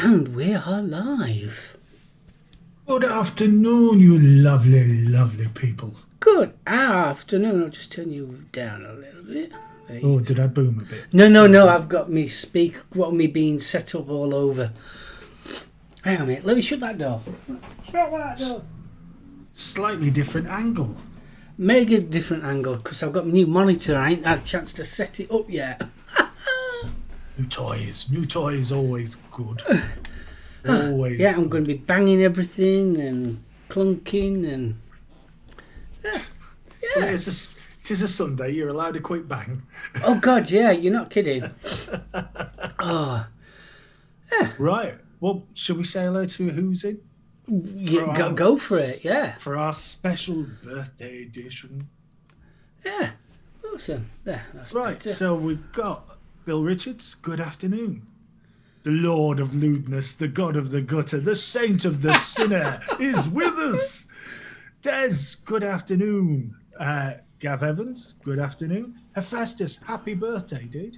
And we are live. Good afternoon, you lovely, lovely people. Good afternoon. I'll just turn you down a little bit. Oh, did I boom a bit? No. I've got me being set up all over. Hang on a minute. Let me shut that door. Shut that door. Slightly different angle. Mega different angle because I've got my new monitor. I ain't had a chance to set it up yet. New toys, always good. Always. Yeah, I'm going to be banging everything and clunking and. Well, it is a Sunday. You're allowed a quick bang. Oh God, yeah, you're not kidding. Oh, Right. Well, shall we say hello to who's in? yeah, go for it. Yeah, For our special birthday edition. yeah. Awesome. There, that's Right. better. So we've got Bill Richards. Good afternoon. The Lord of Lewdness, the God of the Gutter, the Saint of the Sinner is with us. Des, good afternoon. Gav Evans, good afternoon. Hephaestus, happy birthday, dude.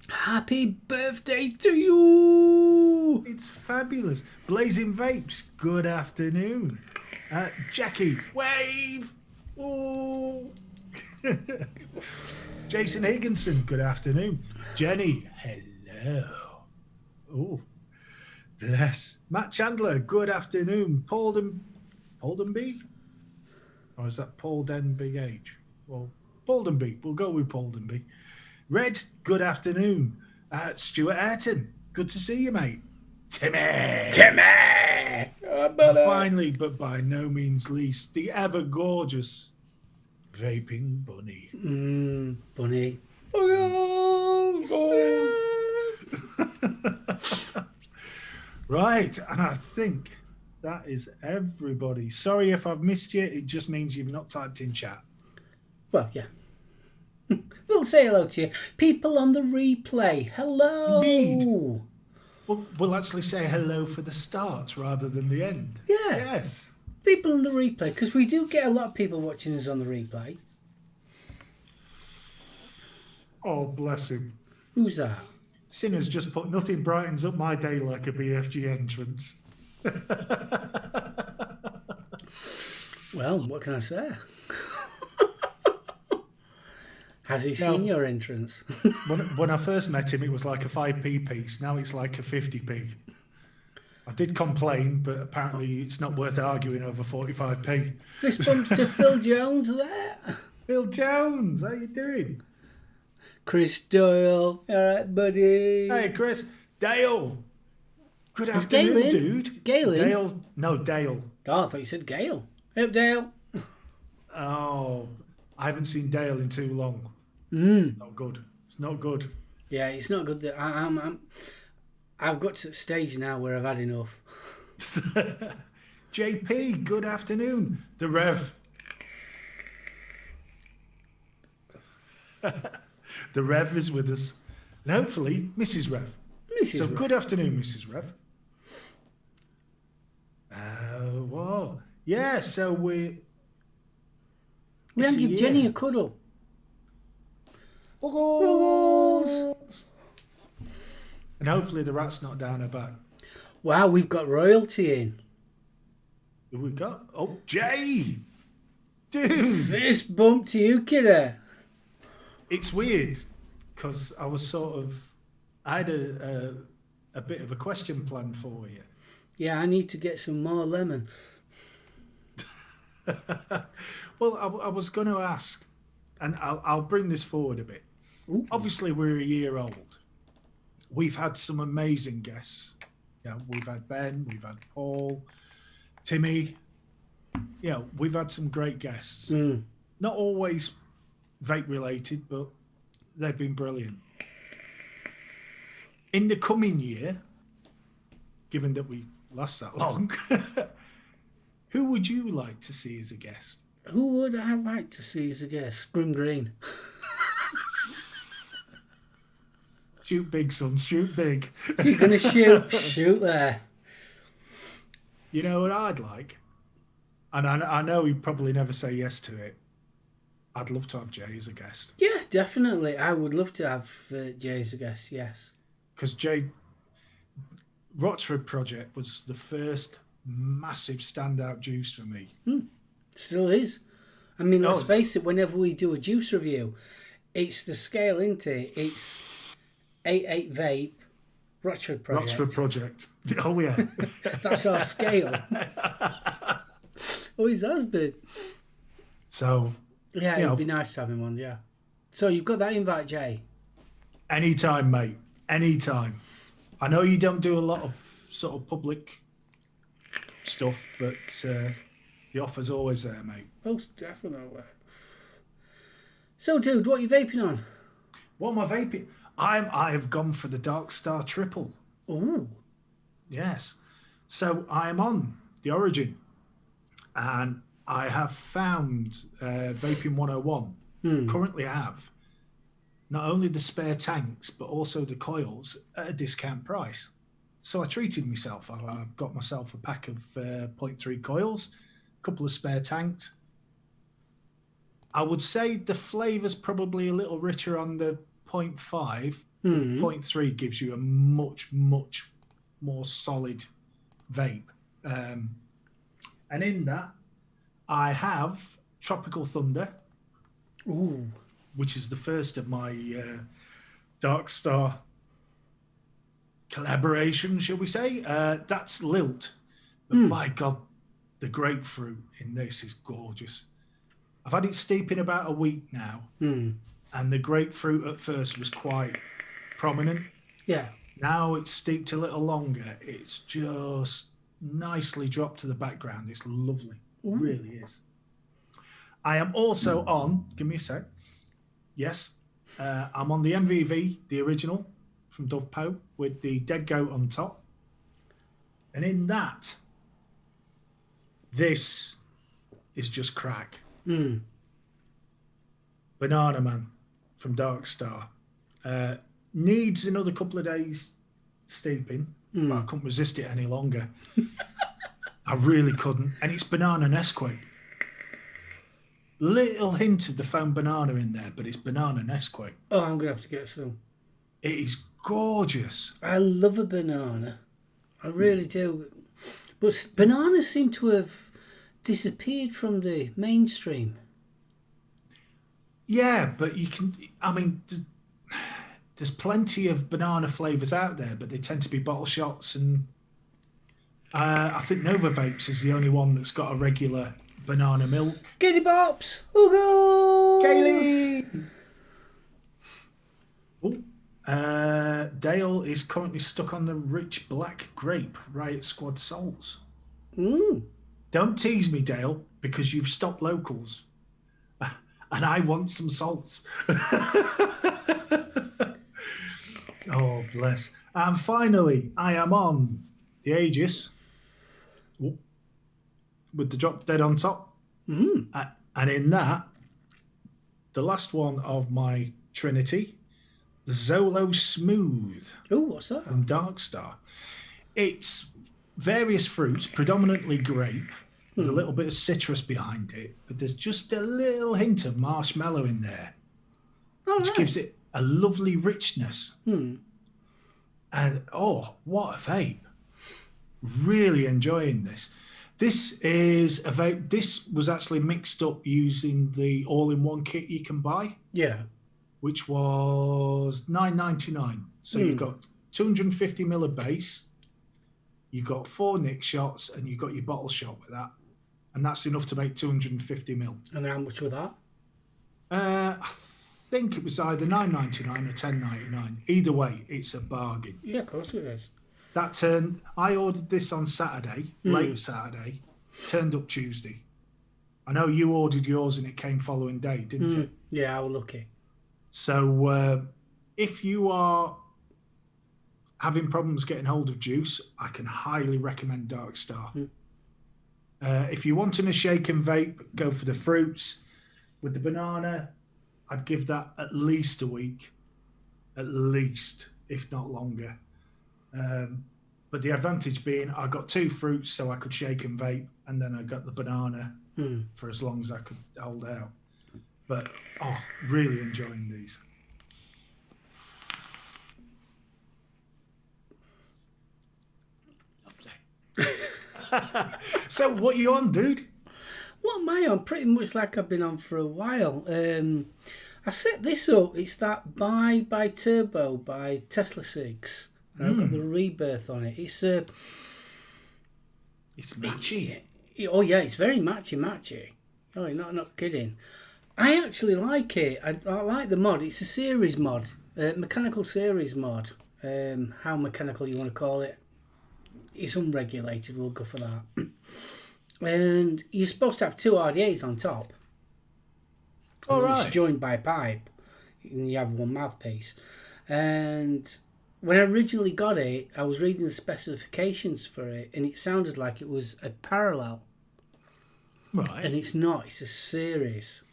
Happy birthday to you. It's fabulous. Blazing Vapes, good afternoon. Jackie, wave. Ooh. Jason Higginson, good afternoon. Jenny, hello. Oh, yes. Matt Chandler, good afternoon. Pauldenby? Or is that Paul Den Big H? Well, Pauldenby. We'll go with Pauldenby. Red, good afternoon. Stuart Ayrton, good to see you, mate. Timmy! And finally, but by no means least, the ever gorgeous Vaping Bunny. Bunny. Right, and I think that is everybody. Sorry if I've missed you. It just means you've not typed in chat. Well, yeah. We'll say hello to you. People on the replay, hello. Indeed. We'll actually say hello for the start rather than the end. Yeah. Yes. People on the replay, because we do get a lot of people watching us on the replay. Oh, bless him. Who's that? Sinners just put nothing brightens up my day like a BFG entrance. Well, what can I say? Has he seen your entrance? When I first met him, it was like a 5p piece. Now it's like a 50p. I did complain, but apparently it's not worth arguing over 45p. Fist bumps to Phil Jones there. Phil Jones, how you doing? Chris Doyle, all right, buddy. Hey, Chris. Dale. Good Is afternoon, Gale in? dude. Gale in? Dale. Oh, I thought you said Gale. Hey, Dale. Oh, I haven't seen Dale in too long. It's not good. It's not good. Yeah, it's not good that I've got to the stage now where I've had enough. JP, good afternoon. The Rev. The Rev is with us. And hopefully, Mrs. Rev. So Rev. good afternoon, Mrs. Rev. Well, yeah, so We haven't give Jenny a cuddle. Buggles! And hopefully the rat's not down her back. Wow, we've got royalty in. Who we got? Oh, Jay! Dude! Fist bump to you, kidder. It's weird, because I had a bit of a question planned for you. Yeah, I need to get some more lemon. Well, I was going to ask, and I'll bring this forward a bit. Ooh. Obviously, we're a year old. We've had some amazing guests. Yeah, we've had Ben, we've had Paul, Timmy. Yeah, we've had some great guests. Not always vape related, but they've been brilliant. In the coming year, given that we last that long, who would you like to see as a guest? Who would I like to see as a guest? Grim Green. Shoot big, son, shoot big. If you're going to shoot there. You know what I'd like? And I know he'd probably never say yes to it. I'd love to have Jay as a guest. Yeah, definitely. I would love to have Jay as a guest, yes. Because Jay, Rochford Project was the first massive standout juice for me. Still is. I mean, let's Oh, face it, whenever we do a juice review, it's the scale, isn't it? It's 88 vape, Rochford Project. Rochford Project. Oh, yeah. That's our scale. Always has been. So, Yeah, you it'd know, be nice to have him on, yeah. So you've got that invite, Jay? anytime, mate. Anytime. I know you don't do a lot of sort of public stuff, but the offer's always there, mate. Most definitely. So, dude, what are you vaping on? What am I vaping? I have gone for the Dark Star Triple. Ooh. Yes. So I am on the Origin, and I have found Vaping 101. Currently have not only the spare tanks, but also the coils at a discount price. So I treated myself. I've got myself a pack of 0.3 coils, a couple of spare tanks. I would say the flavour's probably a little richer on the 0.5. 0.3 gives you a much, much more solid vape. And in that, I have Tropical Thunder, Ooh. which is the first of my Dark Star collaboration, shall we say. That's Lilt. But my God, the grapefruit in this is gorgeous. I've had it steeping about a week now, and the grapefruit at first was quite prominent. Yeah. Now it's steeped a little longer. It's just nicely dropped to the background. It's lovely. It really is. I am also on, give me a sec. Yes, I'm on the MVV, the original from Dove Poe, with the dead goat on top. And in that, this is just crack. Banana Man from Dark Star. Needs another couple of days steeping, but I couldn't resist it any longer. I really couldn't. And it's banana Nesquik. Little hint of the foam banana in there, but it's banana Nesquik. Oh, I'm going to have to get some. It is gorgeous. I love a banana. I really do. But bananas seem to have disappeared from the mainstream. Yeah, but you can, I mean, there's plenty of banana flavours out there, but they tend to be bottle shots. And I think Nova Vapes is the only one that's got a regular banana milk. Giddy bops! Ooh, Kaylee! Dale is currently stuck on the rich black grape Riot Squad Souls. Don't tease me, Dale, because you've stopped locals. And I want some salts. Oh, bless. And finally, I am on the Aegis with the drop dead on top. And in that, the last one of my Trinity, the Zolo Smooth. Oh, what's that? From Dark Star. It's various fruits, predominantly grape, with a little bit of citrus behind it, but there's just a little hint of marshmallow in there, which gives it a lovely richness. And oh, what a vape. Really enjoying this. This is a vape. This was actually mixed up using the all-in-one kit you can buy. Yeah. Which was $9.99. So you've got 250 ml of base, you've got 4 nick shots, and you've got your bottle shot with that. And that's enough to make 250 ml. And how much was that? I think it was either $9.99 or $10.99. Either way, it's a bargain. Yeah, of course it is. That turned. I ordered this on Saturday, late Saturday, turned up Tuesday. I know you ordered yours and it came following day, didn't it? Yeah, I was lucky. So if you are having problems getting hold of juice, I can highly recommend Dark Star. If you're wanting a shake and vape, go for the fruits. With the banana, I'd give that at least a week. At least, if not longer. But the advantage being I got 2 fruits so I could shake and vape, and then I got the banana for as long as I could hold out. But, oh, really enjoying these. So what you on, dude? What am I on? Pretty much like I've been on for a while. I set this up. It's that by Turbo by Tesla 6. And I've got the Rebirth on it. It's matchy. oh yeah, it's very matchy. Oh, you're not kidding. I actually like it. I like the mod. It's a series mod, mechanical series mod. How mechanical you want to call it. It's unregulated. We'll go for that. And you're supposed to have 2 RDAs on top. All right. It's joined by pipe. And you have one mouthpiece. And when I originally got it, I was reading the specifications for it, and it sounded like it was a parallel. Right. And it's not. It's a series.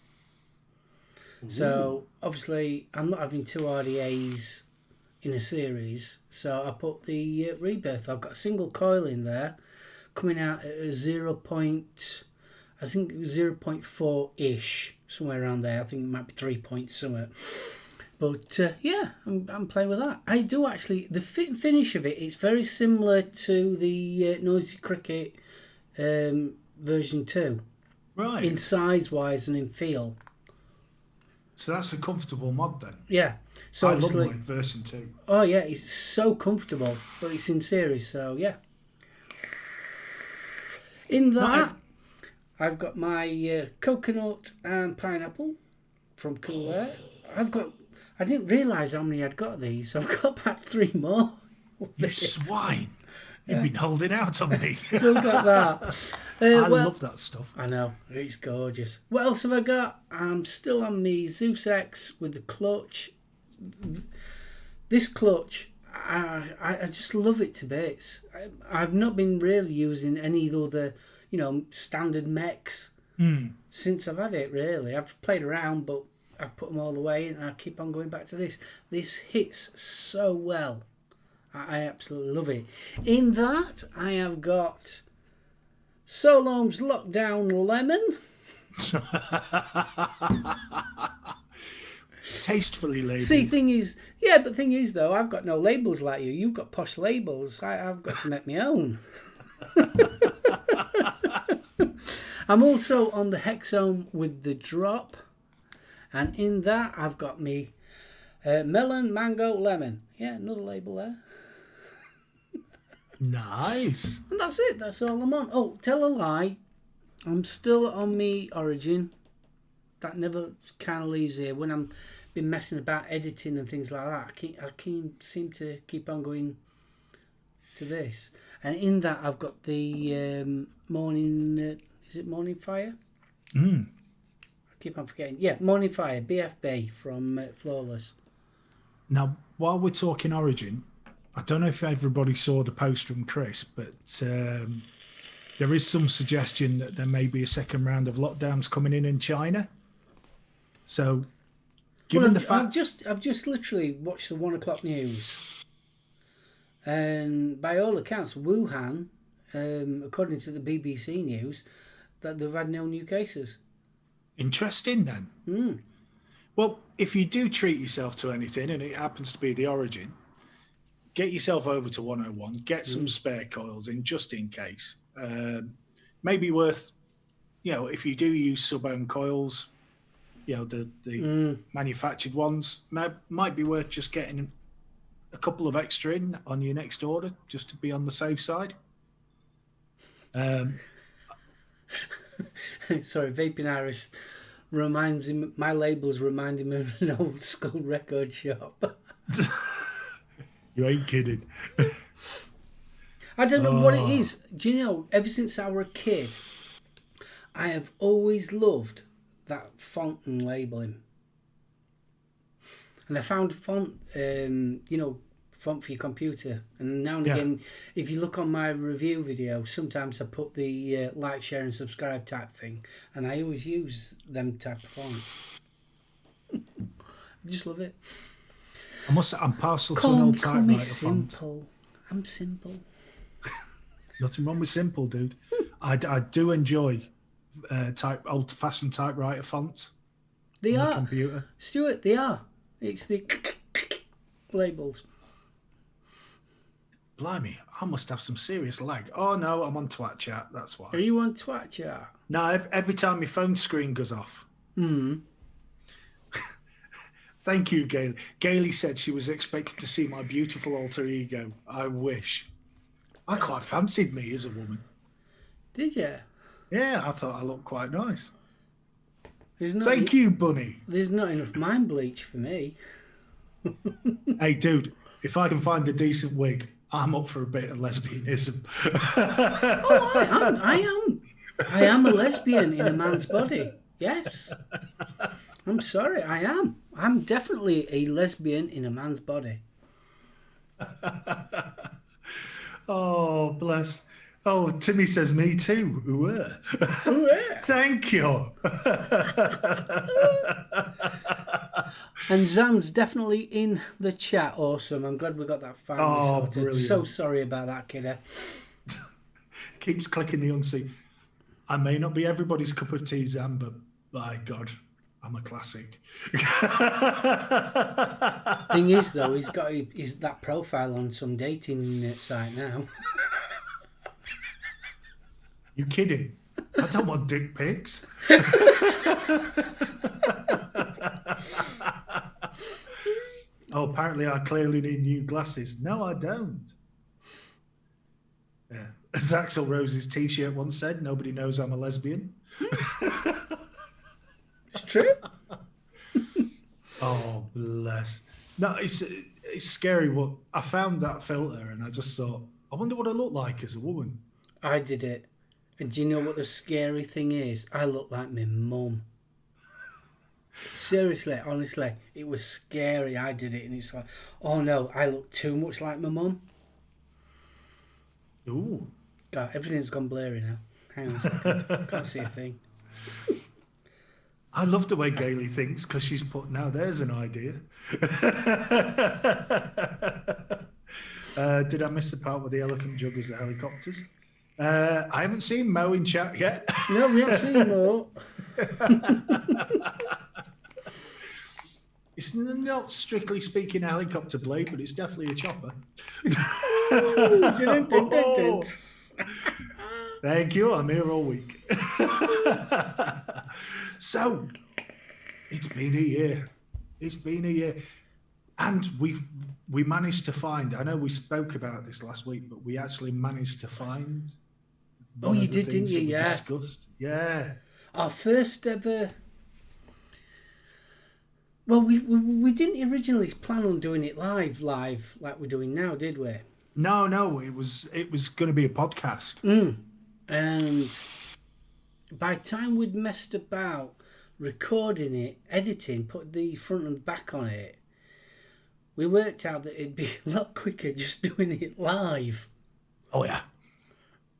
Ooh. So, obviously, I'm not having 2 RDAs in a series. So, I put the Rebirth. I've got a single coil in there, coming out at a 0.4-ish, somewhere around there. I think it might be 3 point somewhere. But yeah, I'm playing with that. I do actually, the fit and finish of it is very similar to the Noisy Cricket version 2. Right. In size-wise and in feel. So that's a comfortable mod then. Yeah. So I love my version 2. Oh yeah, it's so comfortable, but it's in series, so yeah. In that, I've got my coconut and pineapple from Cool Air. I didn't realise how many I'd got of these, so I've got about 3 more. You swine. You've been holding out on me. So I've got that. I love that stuff. I know, it's gorgeous. What else have I got? I'm still on my Zeus X with the clutch. This clutch, I just love it to bits. I've not been really using any other, standard mechs since I've had it, really. I've played around, but I've put them all away, and I keep on going back to this. This hits so well. I absolutely love it. In that, I have got SoulOhm's Lockdown Lemon. Tastefully labelled. See, thing is though, I've got no labels like you. You've got posh labels. I've got to make my own. I'm also on the Hexohm with the drop. And in that, I've got me melon, mango, lemon. Yeah, another label there. Nice. And that's it. That's all I'm on. Oh, tell a lie. I'm still on me Origin. That never kind of leaves here. When I'm been messing about editing and things like that, I seem to keep on going to this. And in that, I've got the Morning... is it Morning Fire? I keep on forgetting. Yeah, Morning Fire, BFB from Flawless. Now, while we're talking Origin, I don't know if everybody saw the post from Chris, but there is some suggestion that there may be a second round of lockdowns coming in China. So, given the fact... I've just literally watched the 1 o'clock news. And by all accounts, Wuhan, according to the BBC News, that they've had no new cases. Interesting then. Well, if you do treat yourself to anything, and it happens to be the Origin, get yourself over to 101, get some spare coils in just in case. Maybe worth, if you do use SoulOhm coils, the manufactured ones, might be worth just getting a couple of extra in on your next order just to be on the safe side. Sorry, Vaping Iris reminds him, my labels remind him of an old school record shop. You ain't kidding. I don't know what it is. Do you know, ever since I was a kid, I have always loved that font and labelling. And I found font, font for your computer. And now and again, if you look on my review video, sometimes I put the like, share and subscribe type thing. And I always use them type of fonts. I just love it. I'm partial to an old typewriter font. Simple. I'm simple. Nothing wrong with simple, dude. I do enjoy old-fashioned typewriter fonts. They on are. the computer. Stuart, they are. It's the labels. blimey, I must have some serious lag. Oh no, I'm on twat chat. That's why. Are you on Twitch chat? No, every time my phone screen goes off. Thank you, Gail. Gailey said she was expecting to see my beautiful alter ego. I wish. I quite fancied me as a woman. Did you? Yeah, I thought I looked quite nice. There's Thank you, Bunny. There's not enough mind bleach for me. Hey, dude, if I can find a decent wig, I'm up for a bit of lesbianism. Oh, I am a lesbian in a man's body. Yes. I'm sorry, I am. I'm definitely a lesbian in a man's body. Oh, bless. Oh, Timmy says me too. Ooh. Thank you. And Zam's definitely in the chat. Awesome. I'm glad we got that finally sorted. Brilliant. So sorry about that, kiddo. Keeps clicking the unseen. I may not be everybody's cup of tea, Zam, but by God, I'm a classic. Thing is, though, he's got that profile on some dating site now. You kidding? I don't want dick pics. Oh, apparently I clearly need new glasses. No, I don't. Yeah. As Axl Rose's t-shirt once said, nobody knows I'm a lesbian. It's true. Oh, bless. No, it's scary. What I found that filter and I just thought, I wonder what I look like as a woman. I did it. And do you know what the scary thing is? I look like my mum. Seriously, honestly, it was scary. I did it and it's like, oh no, I look too much like my mum. Ooh. God, everything's gone blurry now. Hang on a second. Can't see a thing. I love the way Gailey thinks because she's put, now there's an idea. Did I miss the part where the elephant juggles the helicopters? I haven't seen Mo in chat yet. No, we haven't seen Mo. It's not strictly speaking a helicopter blade, but it's definitely a chopper. Thank you. I'm here all week. So, it's been a year. It's been a year. And we managed to find, I know we spoke about this last week, but we actually managed to find. Oh, you did, didn't you? Yeah. Discussed. Yeah. Our first ever. Well, we didn't originally plan on doing it live like we're doing now, did we? No. It was going to be a podcast. And by the time we'd messed about recording it, editing, put the front and back on it, we worked out that it'd be a lot quicker just doing it live. Oh, yeah.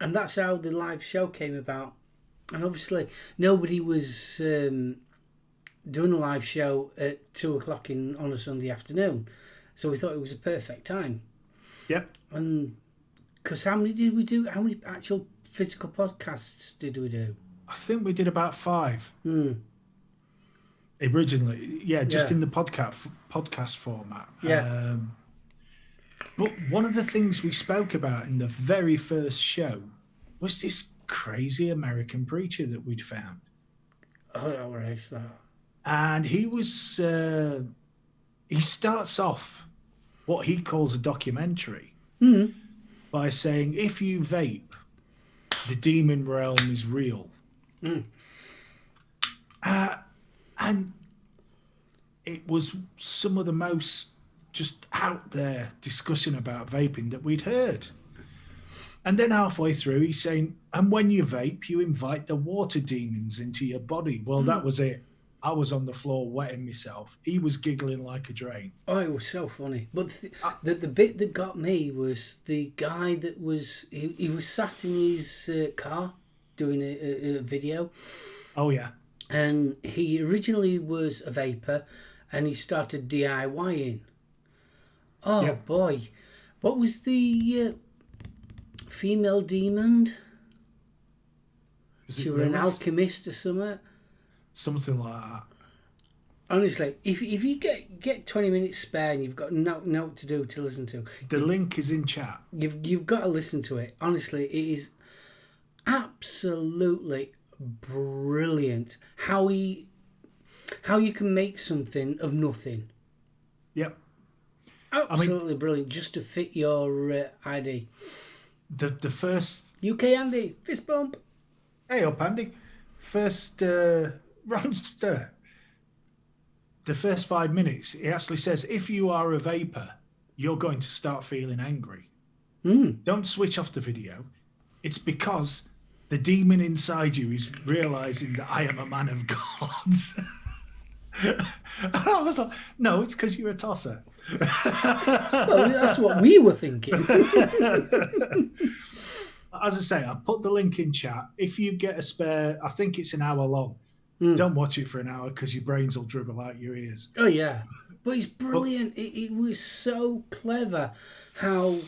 And that's how the live show came about. And obviously, nobody was doing a live show at 2:00 on a Sunday afternoon. So we thought it was a perfect time. Yep. And because how many did we do? How many actual physical podcasts did we do? I think we did about 5. Originally. Yeah, just in the podcast format. Yeah. But one of the things we spoke about in the very first show was this crazy American preacher that we'd found. Oh, what is that? And he was, he starts off what he calls a documentary by saying, if you vape, the demon realm is real. And it was some of the most just out there discussion about vaping that we'd heard. And then halfway through, he's saying, and when you vape, you invite the water demons into your body. Well, that was it. I was on the floor wetting myself. He was giggling like a drain. Oh, it was so funny. But the bit that got me was the guy that was... He was sat in his car doing a video. Oh, yeah. And he originally was a vapor and he started DIYing. Oh, yep. Boy. What was the female demon? She was an alchemist or something? Something like that. Honestly, if you get 20 minutes spare and you've got no to do to listen to, The link is in chat. you've got to listen to it. Honestly, it is absolutely brilliant how you can make something of nothing. Yep. Absolutely brilliant, just to fit your ID. The first... UK Andy, fist bump. Hey up, Andy. First Ronster. The first 5 minutes, it actually says, if you are a vapor, you're going to start feeling angry. Don't switch off the video. It's because the demon inside you is realizing that I am a man of God. I was like, no, it's because you're a tosser. Well, that's what we were thinking. As I say, I put the link in chat. If you get a spare, I think it's an hour long. Don't watch it for an hour because your brains will dribble out your ears. Oh yeah, but it's brilliant. It was so clever how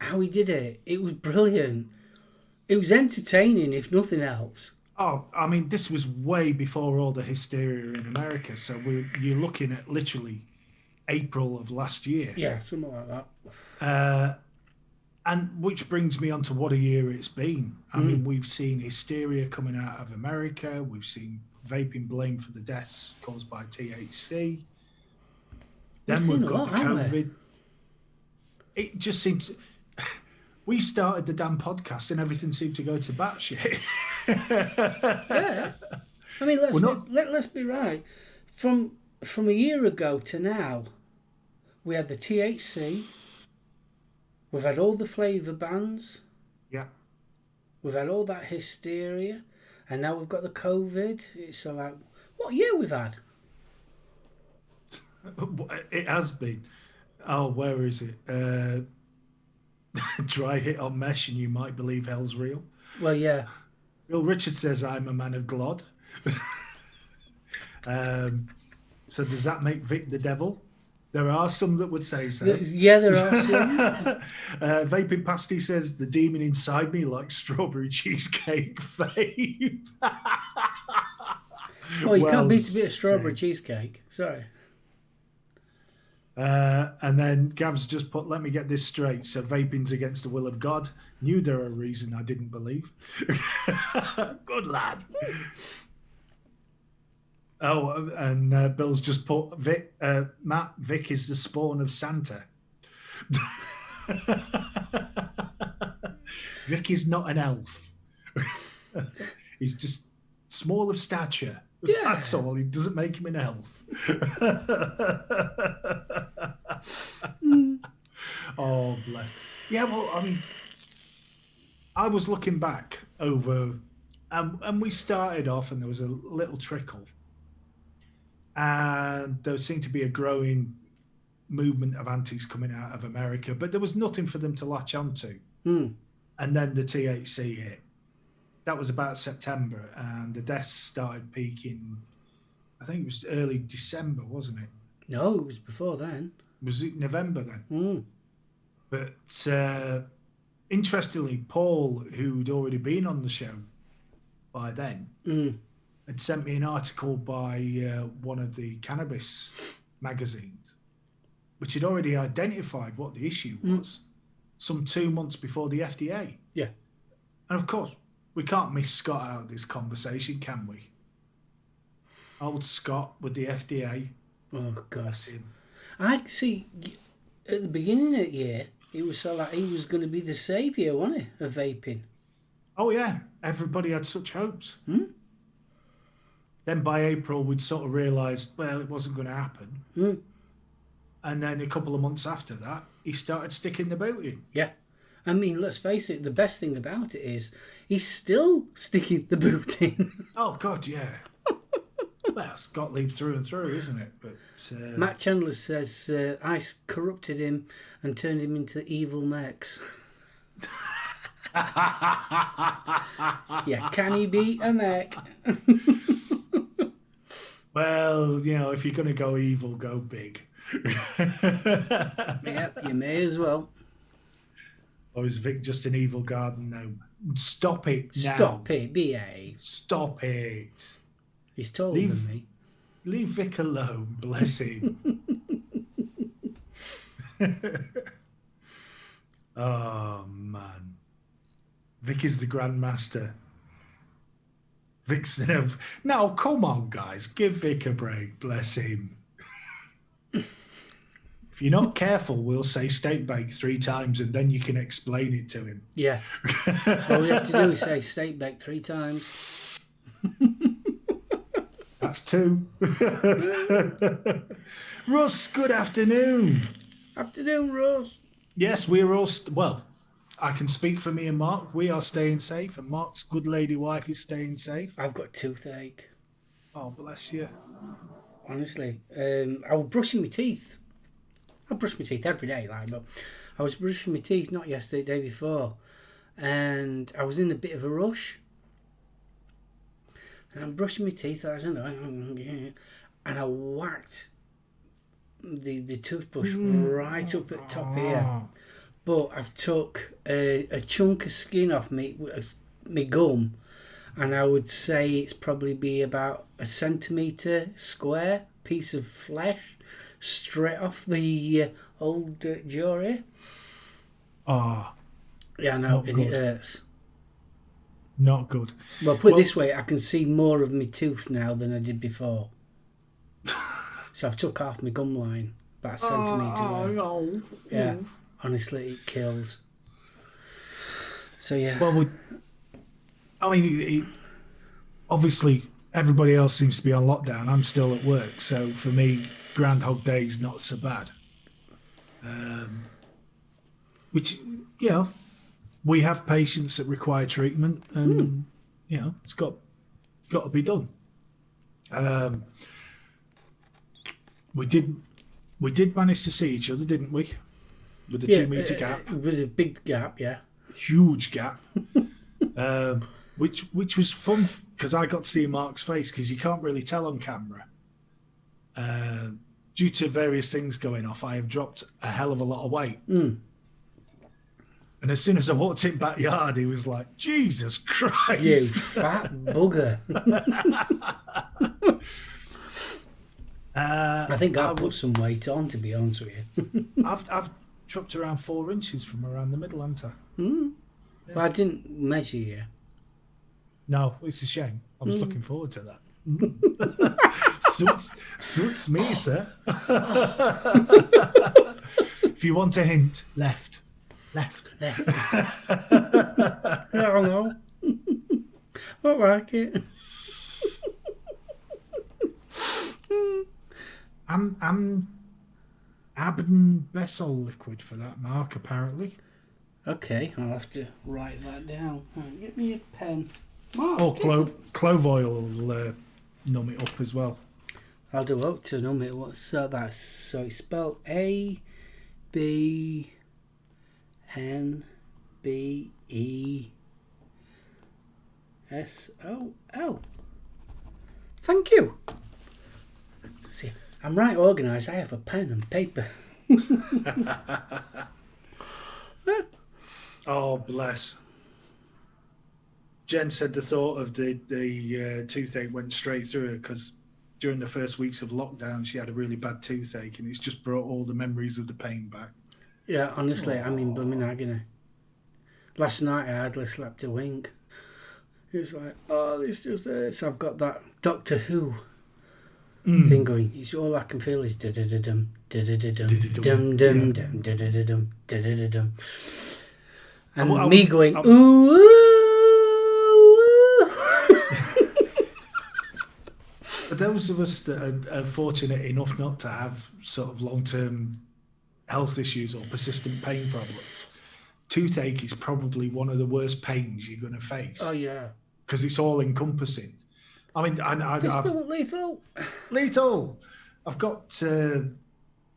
he did it. It was brilliant. It was entertaining, if nothing else. Oh, I mean, this was way before all the hysteria in America. So you're looking at literally April of last year. Yeah, something like that. And which brings me on to what a year it's been. I mean, we've seen hysteria coming out of America. We've seen vaping blamed for the deaths caused by THC. Then we've got the COVID. It just seems... We started the damn podcast and everything seemed to go to batshit. Yeah. I mean, let's be right. From a year ago to now, we had the THC. We've had all the flavour bans. Yeah. We've had all that hysteria. And now we've got the COVID. It's like, what year we've had? It has been. Oh, where is it? Dry hit on mesh and you might believe hell's real. Well, yeah. Bill Richard says, I'm a man of glod. So does that make Vic the devil? There are some that would say so. Yeah, there are some. Vaping Pasty says, the demon inside me likes strawberry cheesecake vape. Oh, you can't beat a bit of strawberry cheesecake. Sorry. And then Gav's just put, let me get this straight. So vaping's against the will of God. Knew there were a reason I didn't believe. Good lad. Oh, and Bill's just put, Matt, Vic is the spawn of Santa. Vic is not an elf. He's just small of stature. Yeah. That's all. He doesn't make him an elf. Oh, bless. Yeah, well, I mean, I was looking back over, and we started off and there was a little trickle. And there seemed to be a growing movement of antis coming out of America, but there was nothing for them to latch onto. And then the THC hit. That was about September, and the deaths started peaking. I think it was early December, wasn't it? No, it was before then. Was it November then? But interestingly, Paul, who'd already been on the show by then, had sent me an article by one of the cannabis magazines, which had already identified what the issue was some 2 months before the FDA. Yeah. And of course, we can't miss Scott out of this conversation, can we? Old Scott with the FDA. Oh, gosh. I see, at the beginning of the year, it was so like he was going to be the saviour, wasn't he, of vaping? Oh, yeah. Everybody had such hopes. Then by April, we'd sort of realised, well, it wasn't going to happen. And then a couple of months after that, he started sticking the boot in. Yeah. I mean, let's face it, the best thing about it is he's still sticking the boot in. Oh, God, yeah. Well, it's Gottlieb through and through, isn't it? But Matt Chandler says, I corrupted him and turned him into evil Mex. Yeah, can he be a mech? Well, you know, if you're going to go evil, go big. Yep, you may as well. Or is Vic just an evil garden gnome? Stop it now. Stop it, BA. Stop it. He's taller than me. Leave Vic alone, bless him. Oh, man. Vic is the Grandmaster. Vic's the... Now, come on, guys. Give Vic a break, bless him. If you're not careful, we'll say steak bake 3 times and then you can explain it to him. Yeah. All you have to do is say steak bake 3 times. That's 2. Russ, good afternoon. Afternoon, Rose. Yes, we're all... well, I can speak for me and Mark. We are staying safe, and Mark's good lady wife is staying safe. I've got toothache. Oh, bless you. Honestly. I was brushing my teeth. I brush my teeth every day, but I was brushing my teeth not yesterday, the day before. And I was in a bit of a rush. And I'm brushing my teeth, and I whacked the toothbrush right up at top here. But I've took a chunk of skin off me gum, and I would say it's probably be about a centimetre square piece of flesh straight off the old jaw here. Ah. Yeah, I know, and it hurts. Not good. Well, put it this way, I can see more of my tooth now than I did before. So I've took off my gum line about a centimetre. No. Yeah, honestly, it kills. So yeah. Well, obviously everybody else seems to be on lockdown. I'm still at work, so for me, Groundhog Day is not so bad. Which, we have patients that require treatment, and it's got to be done. We did manage to see each other, didn't we? With the 2 metre gap. With a big gap, yeah. Huge gap. Which was fun because I got to see Mark's face, because you can't really tell on camera. Due to various things going off, I have dropped a hell of a lot of weight. And as soon as I walked in backyard, he was like, Jesus Christ. You fat bugger. I think I put some weight on, to be honest with you. I've dropped around 4 inches from around the middle, haven't I? Yeah. Well, I didn't measure you. No, it's a shame. I was looking forward to that. Suits me, sir. If you want a hint, left. Yeah, I know. I like it. I'm Abden Bessel liquid for that, Mark, apparently. Okay, I'll have to write that down. Right, get me a pen. Mark, clove oil will numb it up as well. I'll do up to numb it. So it's spelled ABNBESOL. Thank you. See, I'm right organised. I have a pen and paper. Oh, bless. Jen said the thought of the toothache went straight through her, because during the first weeks of lockdown, she had a really bad toothache, and it's just brought all the memories of the pain back. Yeah, honestly, I'm in blooming agony. Last night I hardly slept a wink. It was like, this just hurts. I've got that Doctor Who thing going. It's all I can feel is da-da-da-dum, da-da-da-dum, dum-dum-dum, da-da-da-dum, da-da-da-dum. And me going, ooh, For those of us that are fortunate enough not to have sort of long-term health issues or persistent pain problems, toothache is probably one of the worst pains you're going to face. Oh, yeah. Because it's all encompassing. I mean, I've lethal. Lethal. I've got,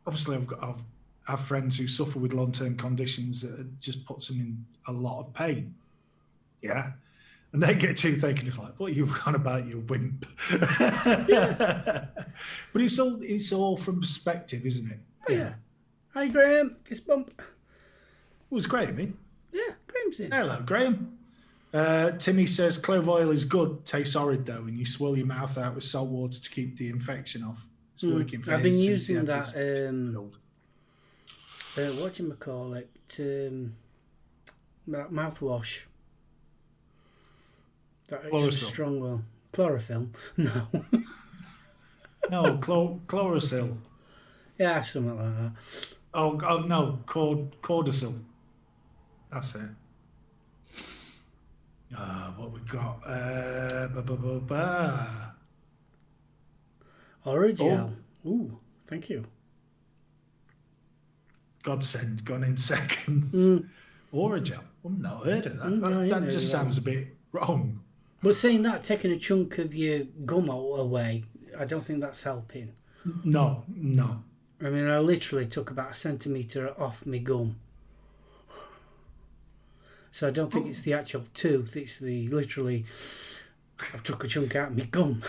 obviously, I have friends who suffer with long-term conditions that just puts them in a lot of pain. Yeah. And they get toothache and it's like, what are you on about, you wimp? Yeah. But it's all from perspective, isn't it? Oh, yeah. Hi, Graham. Fist bump. Was Graham in? Yeah, Graham's in. Hello, Graham. Timmy says clove oil is good, tastes horrid though, and you swirl your mouth out with salt water to keep the infection off. It's working for I've been him since he using had that. this Whatchamacallit? That mouthwash. That extra Chlorophyll. strong one. Chlorophyll? No. No, chlorophyll. Yeah, something like that. Oh no, cordyceil. That's it. What we got? Origel. Ooh, thank you. Godsend, gone in seconds. Origel. I've not heard of that. That just sounds a bit wrong. But saying that, taking a chunk of your gum away, I don't think that's helping. No. I mean, I literally took about 1 centimetre off my gum. So I don't think it's the actual tooth, it's the literally, I've took a chunk out of my gum.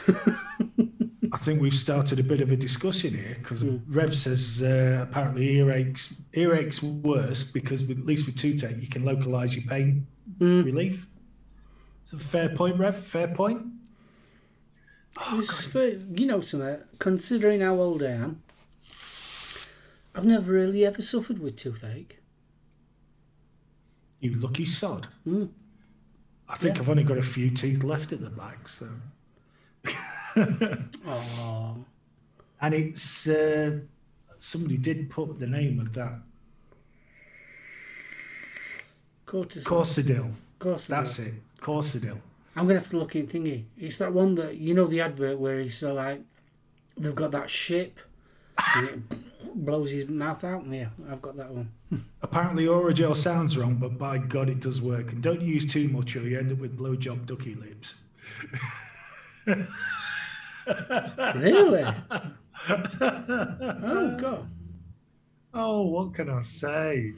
I think we've started a bit of a discussion here because Rev says apparently earaches worse because at least with toothache you can localise your pain relief. It's a fair point, Rev. Fair point. You know something, considering how old I am, I've never really ever suffered with toothache. You lucky sod. I think I've only got a few teeth left at the back, so. Oh. And it's somebody did put the name of that. Corsidil. That's it. Corsidil. I'm gonna have to look in thingy. It's that one that you know the advert where he's like they've got that ship and it blows his mouth out. Yeah, I've got that one. Apparently Origel sounds wrong, but by God it does work. And don't use too much or you end up with blowjob ducky lips. Really? Oh God. Oh, what can I say?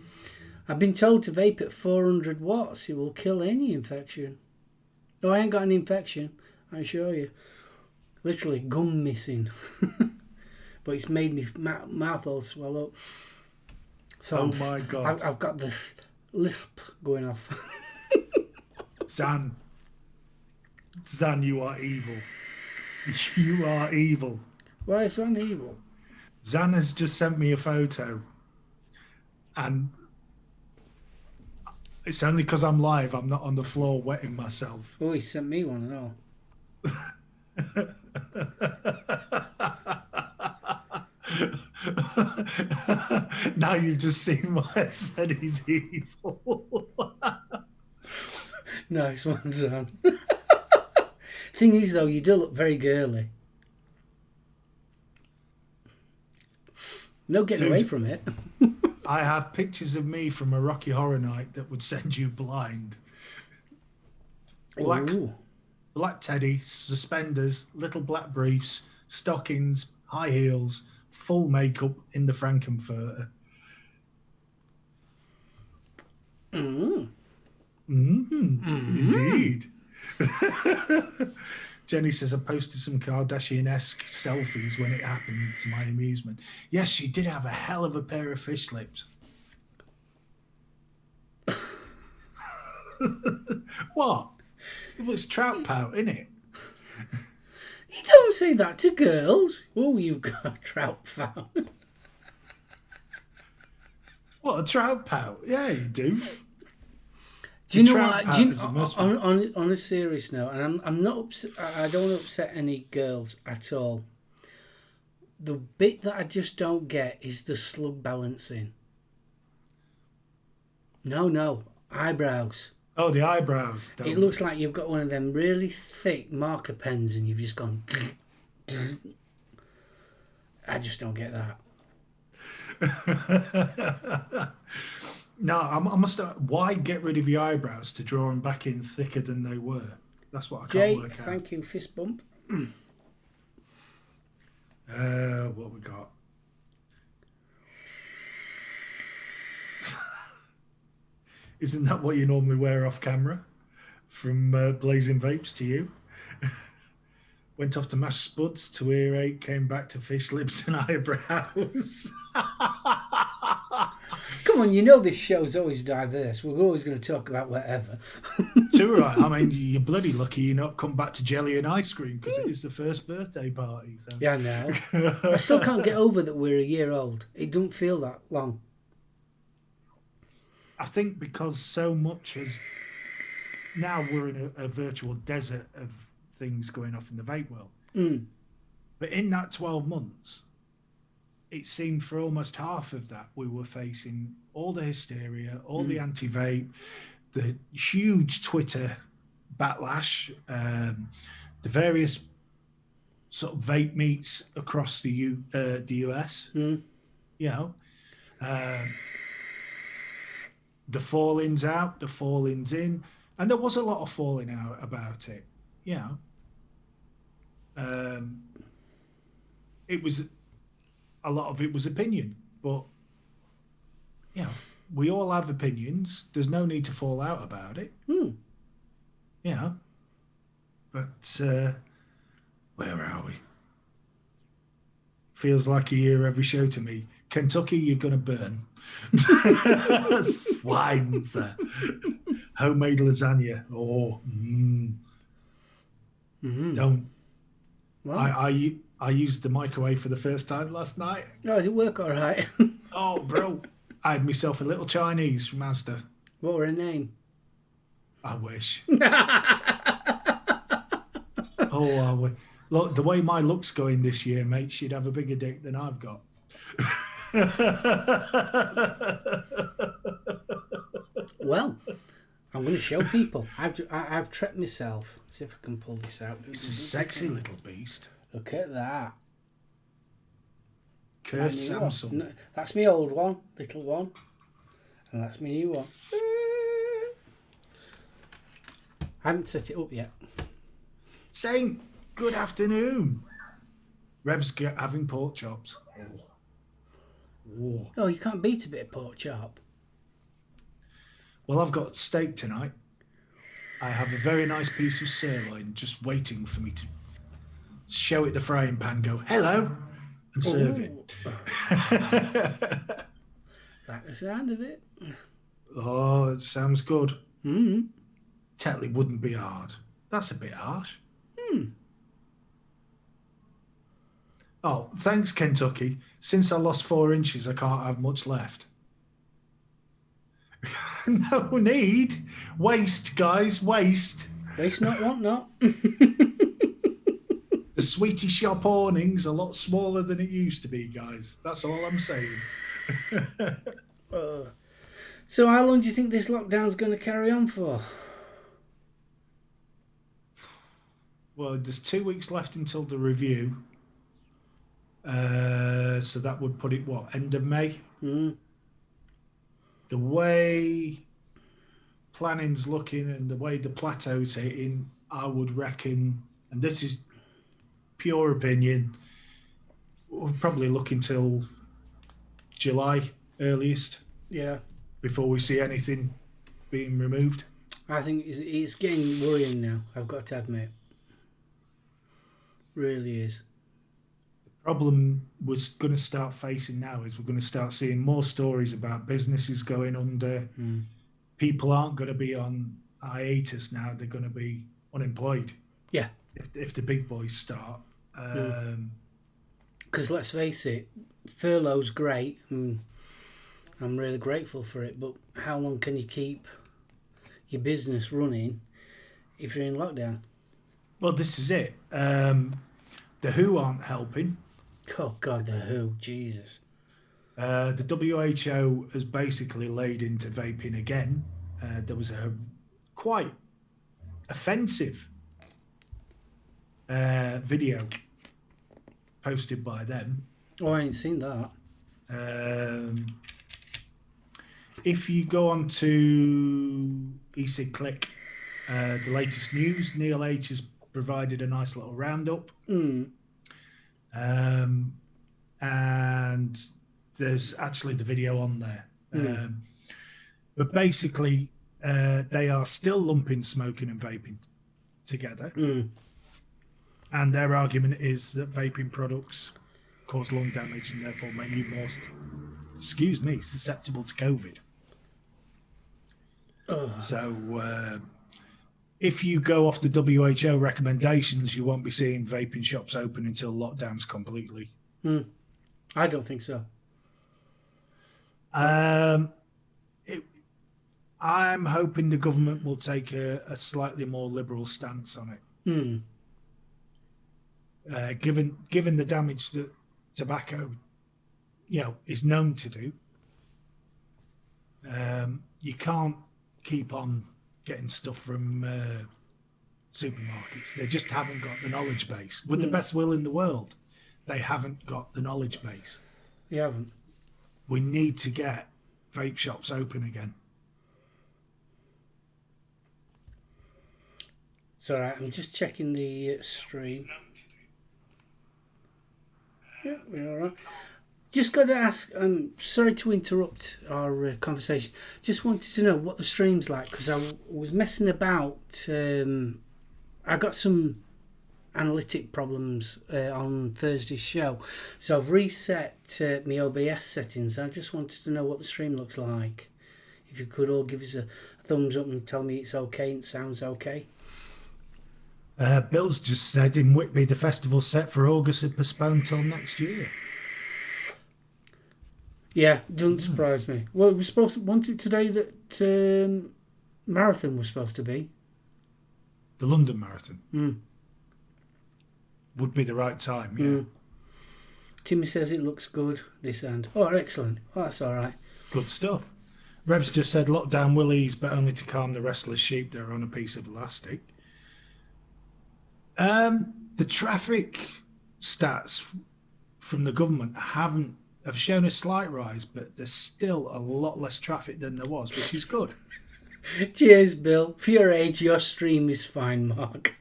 I've been told to vape at 400 watts. It will kill any infection. No, I ain't got an infection, I assure you. Literally gum missing. But it's made me mouth all swell up. So my God. I've got the lip going off. Zan, you are evil. You are evil. Why is Zan evil? Zan has just sent me a photo. And it's only because I'm live, I'm not on the floor wetting myself. Oh, he sent me one and all. Now you've just seen why I said he's evil. Nice one, Zan. Thing is, though, you do look very girly. No getting away from it. I have pictures of me from a Rocky Horror Night that would send you blind. Black teddy, suspenders, little black briefs, stockings, high heels, full makeup in the Frankenfurter. Indeed. Jenny says, I posted some Kardashian-esque selfies when it happened to my amusement. Yes, she did have a hell of a pair of fish lips. What? It was trout pout, innit? You don't say that to girls. Oh, you've got a trout found. What, a trout pout? Yeah, you do. Do you know what? On a serious note, and I'm not upset, I don't upset any girls at all. The bit that I just don't get is the slug balancing. No, eyebrows. Oh, the eyebrows. It looks like you've got one of them really thick marker pens and you've just gone... I just don't get that. No, I must. Why get rid of your eyebrows to draw them back in thicker than they were? That's what I can't work out. Jay, thank you. Fist bump. What we got? Isn't that what you normally wear off camera? From Blazing Vapes to you? Went off to mash spuds to earache, came back to fish lips and eyebrows. Come on, you know this show's always diverse. We're always going to talk about whatever. Too right. I mean, you're bloody lucky you're not come back to jelly and ice cream because it is the first birthday party. So. Yeah, I know. I still can't get over that we're a year old. It don't feel that long. I think because so much has... Now we're in a virtual desert of things going off in the vape world. Mm. But in that 12 months, it seemed for almost half of that we were facing all the hysteria, all the anti-vape, the huge Twitter backlash, the various sort of vape meets across the US, you know, the fallings out, the fallings in, and there was a lot of falling out about it, you know. It was... A lot of it was opinion, but you know, we all have opinions. There's no need to fall out about it. Yeah, but where are we? Feels like a year every show to me. Kentucky, you're gonna burn. Swines. Homemade lasagna. Oh, don't. Wow. I used the microwave for the first time last night. Oh, does it work all right? Oh, bro. I had myself a little Chinese from Asda. What were her name? I wish. Oh, I would. Look, the way my look's going this year, mate, she'd have a bigger dick than I've got. Well, I'm going to show people. I've trekked myself. See if I can pull this out. It's a sexy little beast. Look at that. Curved Samsung. No, that's my old one, little one. And that's my new one. I haven't set it up yet. Saying good afternoon. Rev's having pork chops. Oh, you can't beat a bit of pork chop. Well, I've got steak tonight. I have a very nice piece of sirloin just waiting for me to show it the frying pan, go, hello, and serve it. Like the sound of it. Oh, it sounds good. Mm. Tetley wouldn't be hard. That's a bit harsh. Oh, thanks, Kentucky. Since I lost 4 inches, I can't have much left. No need. Waste, guys, waste. Waste not, want not. The Sweetie Shop awning's a lot smaller than it used to be, guys. That's all I'm saying. So how long do you think this lockdown's going to carry on for? Well, there's 2 weeks left until the review. So that would put it, what, end of May? The way planning's looking and the way the plateau's hitting, I would reckon, and this is pure opinion, we'll probably look until July earliest. Yeah. Before we see anything being removed. I think it's getting worrying now, I've got to admit. Really is. The problem we're going to start facing now is we're going to start seeing more stories about businesses going under. People aren't going to be on hiatus now, they're going to be unemployed. Yeah. If the big boys start. Because let's face it, furlough's great, and I'm really grateful for it, but how long can you keep your business running if you're in lockdown? Well, this is it. The WHO aren't helping. Oh, God, the WHO, Jesus. The WHO has basically laid into vaping again. There was a quite offensive video posted by them. Oh, I ain't seen that. If you go on to EC Click, the latest news, Neil H has provided a nice little roundup. And there's actually the video on there. But basically, they are still lumping smoking and vaping together. And their argument is that vaping products cause lung damage and therefore make you more susceptible to COVID. So if you go off the WHO recommendations, you won't be seeing vaping shops open until lockdown's completely. I don't think so. I'm hoping the government will take a slightly more liberal stance on it. Given the damage that tobacco, is known to do, you can't keep on getting stuff from supermarkets. They just haven't got the knowledge base. With the best will in the world, they haven't got the knowledge base. They haven't. We need to get vape shops open again. It's all right. I'm just checking the stream. Yeah, we're all right. Just got to ask, sorry to interrupt our conversation. Just wanted to know what the stream's like, because I was messing about. I got some analytic problems on Thursday's show, so I've reset my OBS settings. I just wanted to know what the stream looks like. If you could all give us a thumbs up and tell me it's okay and it sounds okay. Bill's just said in Whitby the festival set for August is postponed till next year. Yeah, doesn't surprise me. Well, it was wasn't it today that marathon was supposed to be? The London Marathon. Would be the right time, yeah. Timmy says it looks good, this end. Oh, excellent. Oh, that's all right. Good stuff. Reb's just said lockdown will ease, but only to calm the restless sheep that are on a piece of elastic. The traffic stats from the government have shown a slight rise, but there's still a lot less traffic than there was, which is good. Cheers, Bill. For your age, your stream is fine, Mark.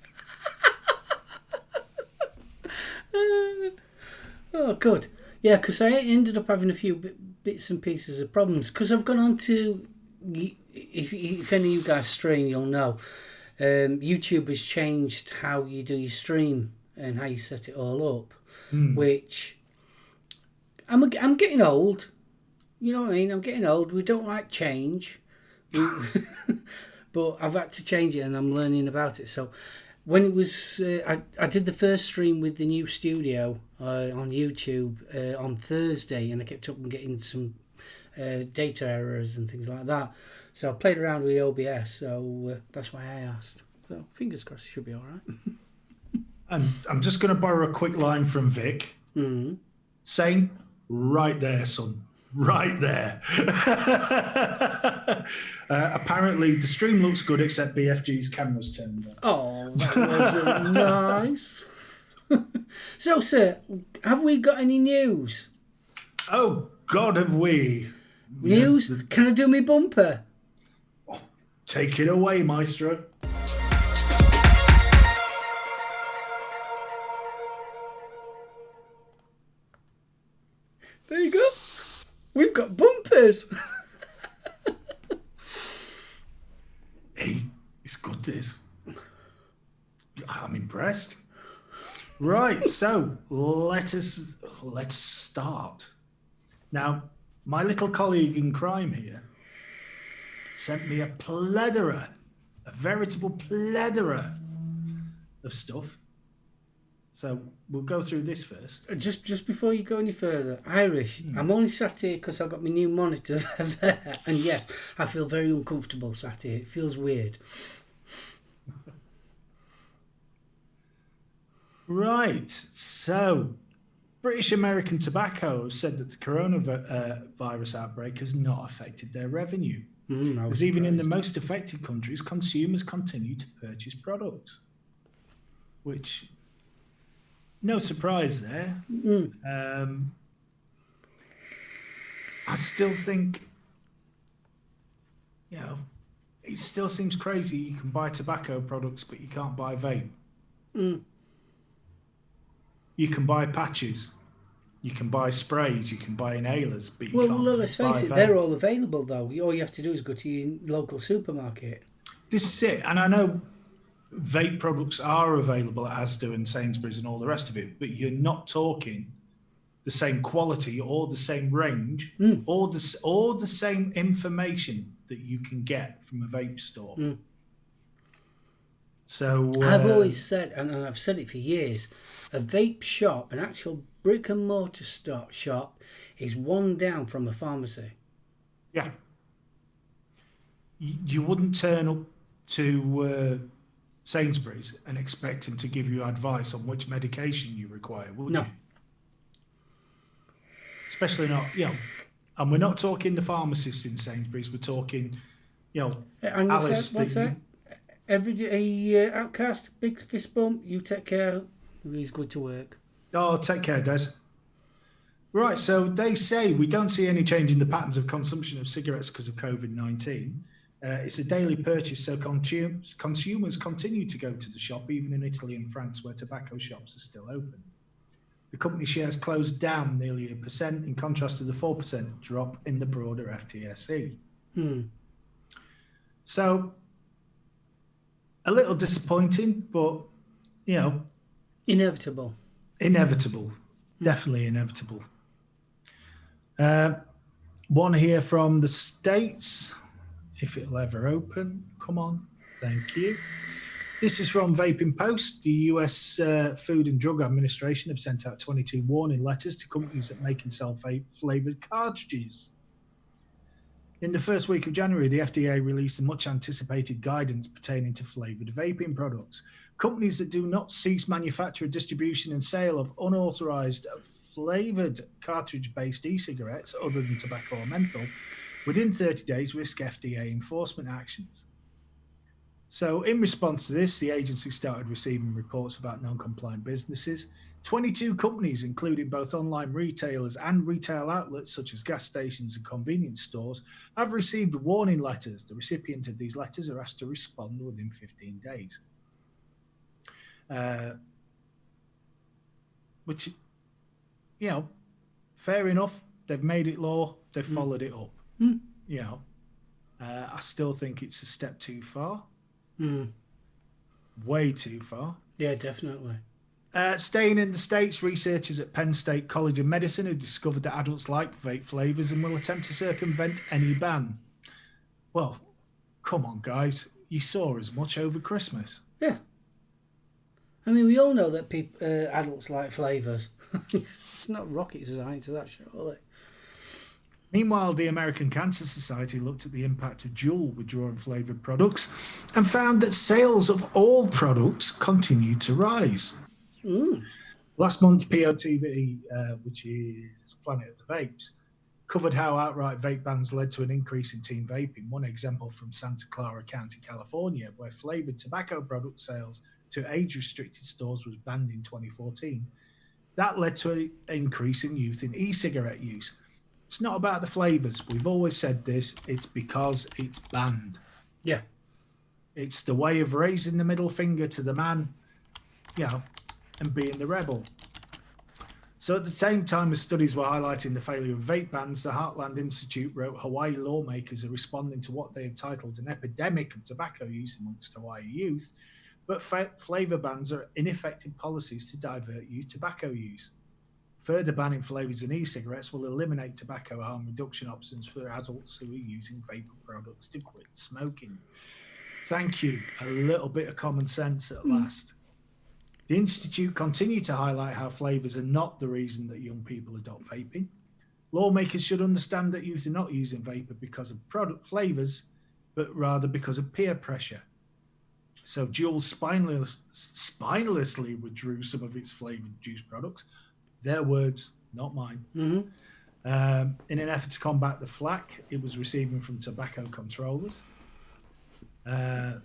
Oh, good. Yeah, because I ended up having a few bits and pieces of problems. Because I've gone on to, if any of you guys stream, you'll know, YouTube has changed how you do your stream and how you set it all up, which I'm getting old. You know what I mean? I'm getting old. We don't like change. But I've had to change it and I'm learning about it. So when it was, I did the first stream with the new studio on YouTube on Thursday, and I kept up and getting some data errors and things like that. So I played around with OBS, so that's why I asked. So fingers crossed it should be all right. And I'm just going to borrow a quick line from Vic, saying, right there, son. Right there. Apparently, the stream looks good, except BFG's camera's turned on. Oh, that was nice. So, sir, have we got any news? Oh, God, have we? News? Yes. Can I do me bumper? Oh, take it away, maestro. There you go. We've got bumpers. Hey, it's good, this. I'm impressed. Right, so let us start. Now, my little colleague in crime here sent me a veritable plethora of stuff. So we'll go through this first. Just before you go any further, Irish, I'm only sat here because I've got my new monitor there. And yes, I feel very uncomfortable sat here. It feels weird. Right. So British American Tobacco have said that the coronavirus outbreak has not affected their revenue. Because even in the most affected countries, consumers continue to purchase products. Which... no surprise there. I still think, it still seems crazy. You can buy tobacco products, but you can't buy vape. You can buy patches. You can buy sprays. You can buy inhalers, but you can't buy let's face it, they're all available, though. All you have to do is go to your local supermarket. This is it. And I know vape products are available at Asda and Sainsbury's and all the rest of it, but you're not talking the same quality or the same range or the same information that you can get from a vape store. So I've always said, and I've said it for years, a vape shop, an actual brick and mortar shop, is one down from a pharmacy. Yeah. You wouldn't turn up to Sainsbury's and expect him to give you advice on which medication you require, would you? Especially not, and we're not talking the pharmacist in Sainsbury's, we're talking, Alice. Everyday outcast, big fist bump, you take care, he's good to work. Oh, take care, Des. Right, so they say we don't see any change in the patterns of consumption of cigarettes because of COVID-19. It's a daily purchase, so consumers continue to go to the shop, even in Italy and France, where tobacco shops are still open. The company shares closed down nearly 1%, in contrast to the 4% drop in the broader FTSE. So, a little disappointing, but, Inevitable. Definitely inevitable. One here from the States, if it'll ever open. Come on. Thank you. This is from Vaping Post. The US Food and Drug Administration have sent out 22 warning letters to companies that make and sell vape-flavored cartridges. In the first week of January, the FDA released a much-anticipated guidance pertaining to flavored vaping products. Companies that do not cease manufacture, distribution, and sale of unauthorized flavored cartridge-based e-cigarettes, other than tobacco or menthol, within 30 days risk FDA enforcement actions. So in response to this, the agency started receiving reports about non-compliant businesses. 22 companies, including both online retailers and retail outlets such as gas stations and convenience stores, have received warning letters. The recipient of these letters are asked to respond within 15 days. Which, fair enough. They've made it law. They've followed it up. I still think it's a step too far. Way too far. Yeah, definitely. Staying in the States, researchers at Penn State College of Medicine have discovered that adults like vape flavors and will attempt to circumvent any ban. Well, come on, guys. You saw as much over Christmas. Yeah. I mean, we all know that adults like flavors. It's not rocket science to that, surely. Meanwhile, the American Cancer Society looked at the impact of Juul withdrawing flavored products and found that sales of all products continued to rise. Last month, POTV, which is Planet of the Vapes, covered how outright vape bans led to an increase in teen vaping. One example from Santa Clara County, California, where flavored tobacco product sales to age-restricted stores was banned in 2014. That led to an increase in youth in e-cigarette use. It's not about the flavors. We've always said this. It's because it's banned. Yeah. It's the way of raising the middle finger to the man, and being the rebel. So at the same time as studies were highlighting the failure of vape bans, the Heartland Institute wrote Hawaii lawmakers are responding to what they have titled an epidemic of tobacco use amongst Hawaii youth, but flavor bans are ineffective policies to divert youth tobacco use. Further banning flavors in e-cigarettes will eliminate tobacco harm reduction options for adults who are using vapor products to quit smoking. Thank you. A little bit of common sense at last. The Institute continued to highlight how flavors are not the reason that young people adopt vaping. Lawmakers should understand that youth are not using vapor because of product flavors, but rather because of peer pressure. So Juul spinelessly withdrew some of its flavored juice products. Their words, not mine. In an effort to combat the flack it was receiving from tobacco controllers. The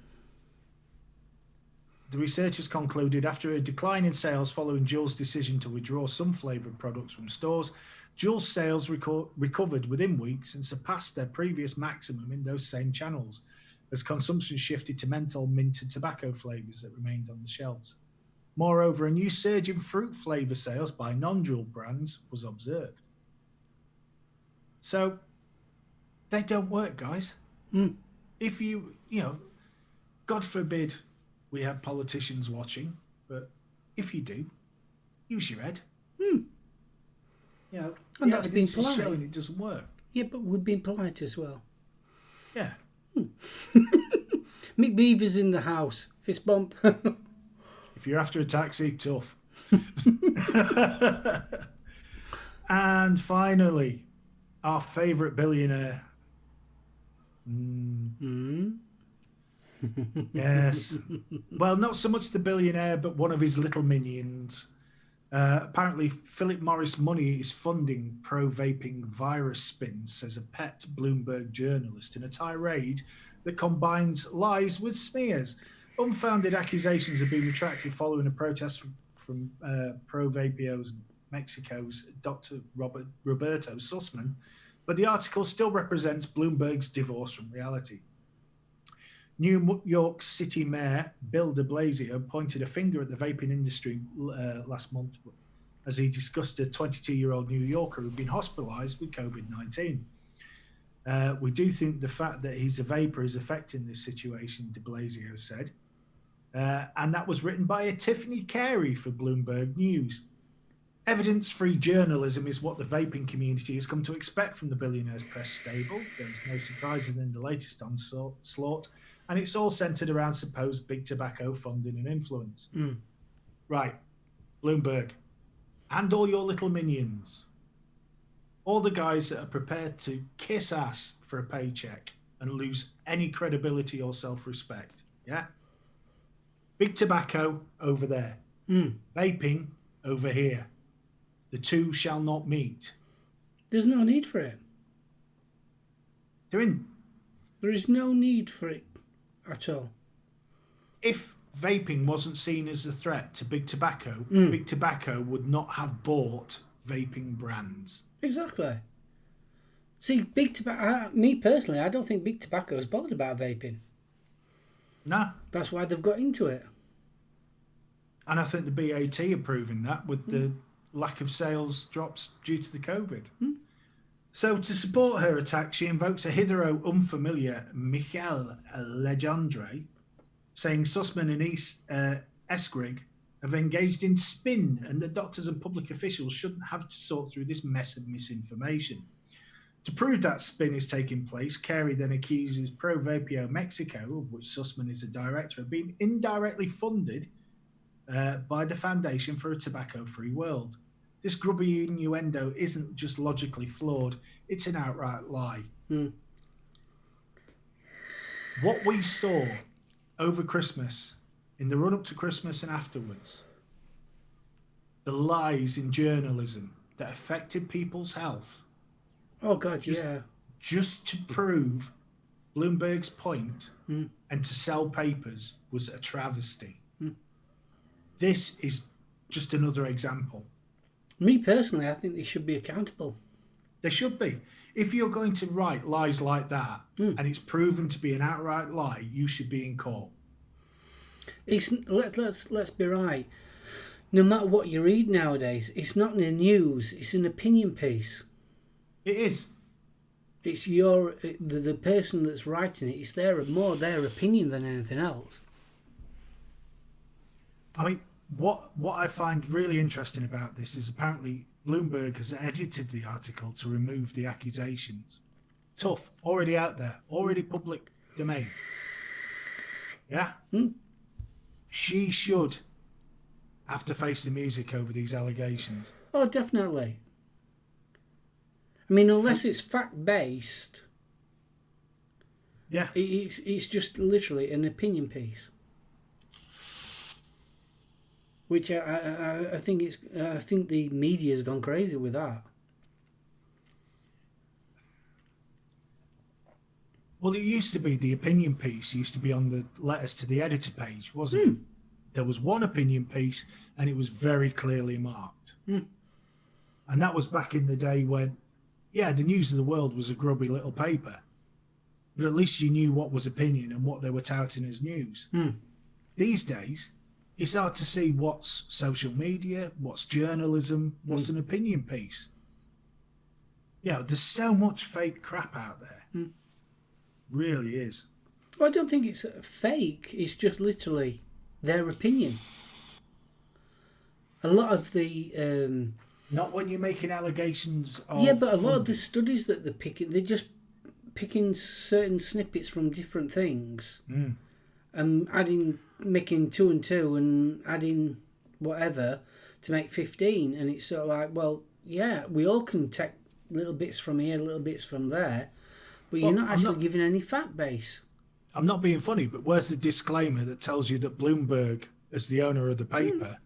researchers concluded after a decline in sales following Juul's decision to withdraw some flavoured products from stores, Juul's sales recovered within weeks and surpassed their previous maximum in those same channels as consumption shifted to menthol, mint and tobacco flavours that remained on the shelves. Moreover, a new surge in fruit flavour sales by non-Juul brands was observed. So, they don't work, guys. If you God forbid we have politicians watching, but if you do, use your head. You know, And the that's been evidence is polite. showing it doesn't work. Yeah, but we've been polite as well. Yeah. McBeaver's in the house. Fist bump. If you're after a taxi, tough. And finally, our favourite billionaire. Yes. Well, not so much the billionaire, but one of his little minions. Apparently, Philip Morris Money is funding pro-vaping virus spins, says a pet Bloomberg journalist in a tirade that combines lies with smears. Unfounded accusations have been retracted following a protest from Pro-Vapio's Mexico's Dr. Roberto Sussman, but the article still represents Bloomberg's divorce from reality. New York City Mayor Bill de Blasio pointed a finger at the vaping industry last month as he discussed a 22-year-old New Yorker who'd been hospitalized with COVID-19. We do think the fact that he's a vapor is affecting this situation, de Blasio said. And that was written by a Tiffany Carey for Bloomberg News. Evidence-free journalism is what the vaping community has come to expect from the billionaire's press stable. There's no surprises in the latest onslaught, and it's all centered around supposed big tobacco funding and influence. Right, Bloomberg, and all your little minions, all the guys that are prepared to kiss ass for a paycheck and lose any credibility or self-respect, yeah? Big tobacco over there, vaping over here. The two shall not meet. There's no need for it. There is no need for it at all. If vaping wasn't seen as a threat to big tobacco, big tobacco would not have bought vaping brands. Exactly. See, big tobacco. Me personally, I don't think big tobacco is bothered about vaping. No. That's why they've got into it. And I think the BAT are proving that with the lack of sales drops due to the COVID. So to support her attack, she invokes a hitherto unfamiliar Michael Legendre, saying Sussman and Eskrig have engaged in spin and the doctors and public officials shouldn't have to sort through this mess of misinformation. To prove that spin is taking place, Carey then accuses Pro-Vapio Mexico, of which Sussman is a director, of being indirectly funded by the Foundation for a Tobacco-Free World. This grubby innuendo isn't just logically flawed, it's an outright lie. What we saw over Christmas, in the run-up to Christmas and afterwards, the lies in journalism that affected people's health. Oh, God, Just to prove Bloomberg's point and to sell papers was a travesty. This is just another example. Me personally, I think they should be accountable. They should be. If you're going to write lies like that and it's proven to be an outright lie, you should be in court. Let's be right. No matter what you read nowadays, it's not in the news. It's an opinion piece. It is. It's the person that's writing it. It's more their opinion than anything else. I mean, what I find really interesting about this is apparently Bloomberg has edited the article to remove the accusations. Tough. Already out there. Already public domain. Yeah? She should have to face the music over these allegations. Oh, definitely. I mean, unless it's fact-based, it's just literally an opinion piece. Which I think the media's gone crazy with that. Well, it used to be the opinion piece used to be on the letters to the editor page, wasn't it? There was one opinion piece and it was very clearly marked. And that was back in the day when, the News of the World was a grubby little paper. But at least you knew what was opinion and what they were touting as news. These days, it's hard to see what's social media, what's journalism, what's an opinion piece. There's so much fake crap out there. Really is. Well, I don't think it's fake. It's just literally their opinion. A lot of the Not when you're making allegations of Yeah, but a lot of the funding. studies that they're picking, they're just picking certain snippets from different things and making 2 and 2 and adding whatever to make 15. And it's sort of like, well, yeah, we all can take little bits from here, little bits from there, but you're Well, not actually giving any fact base. I'm not being funny, but where's the disclaimer that tells you that Bloomberg, as the owner of the paper,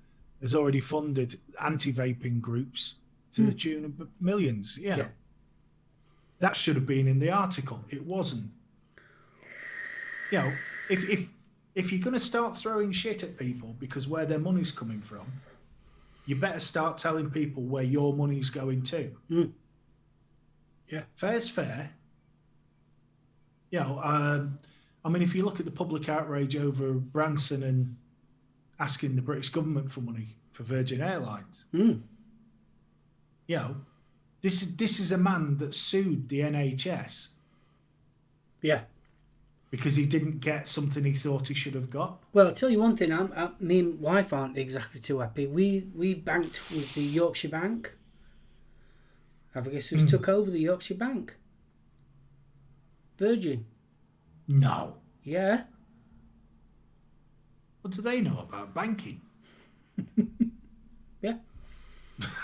has already funded anti-vaping groups to the tune of millions? Yeah. That should have been in the article. It wasn't. You know, if you're going to start throwing shit at people because where their money's coming from, you better start telling people where your money's going to. Yeah. Fair's fair. You know, I mean, if you look at the public outrage over Branson and asking the British government for money for Virgin Airlines, you know, this is a man that sued the NHS. Yeah. Because he didn't get something he thought he should have got. Well, I'll tell you one thing. Me and wife aren't exactly too happy. We banked with the Yorkshire Bank. Have a guess who's took over the Yorkshire Bank? Virgin. No. Yeah. What do they know about banking? Yeah.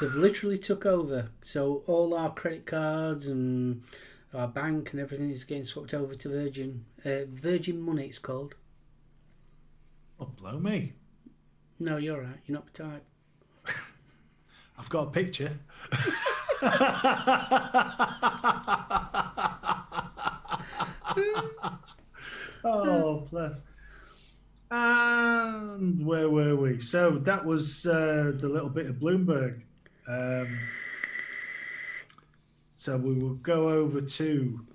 They've literally took over. So all our credit cards and our bank and everything is getting swapped over to Virgin. Virgin Money, it's called. Oh, blow me. No, you're right. You're not my type. I've got a picture. Oh, bless. And where were we? So that was the little bit of Bloomberg. So we will go over to...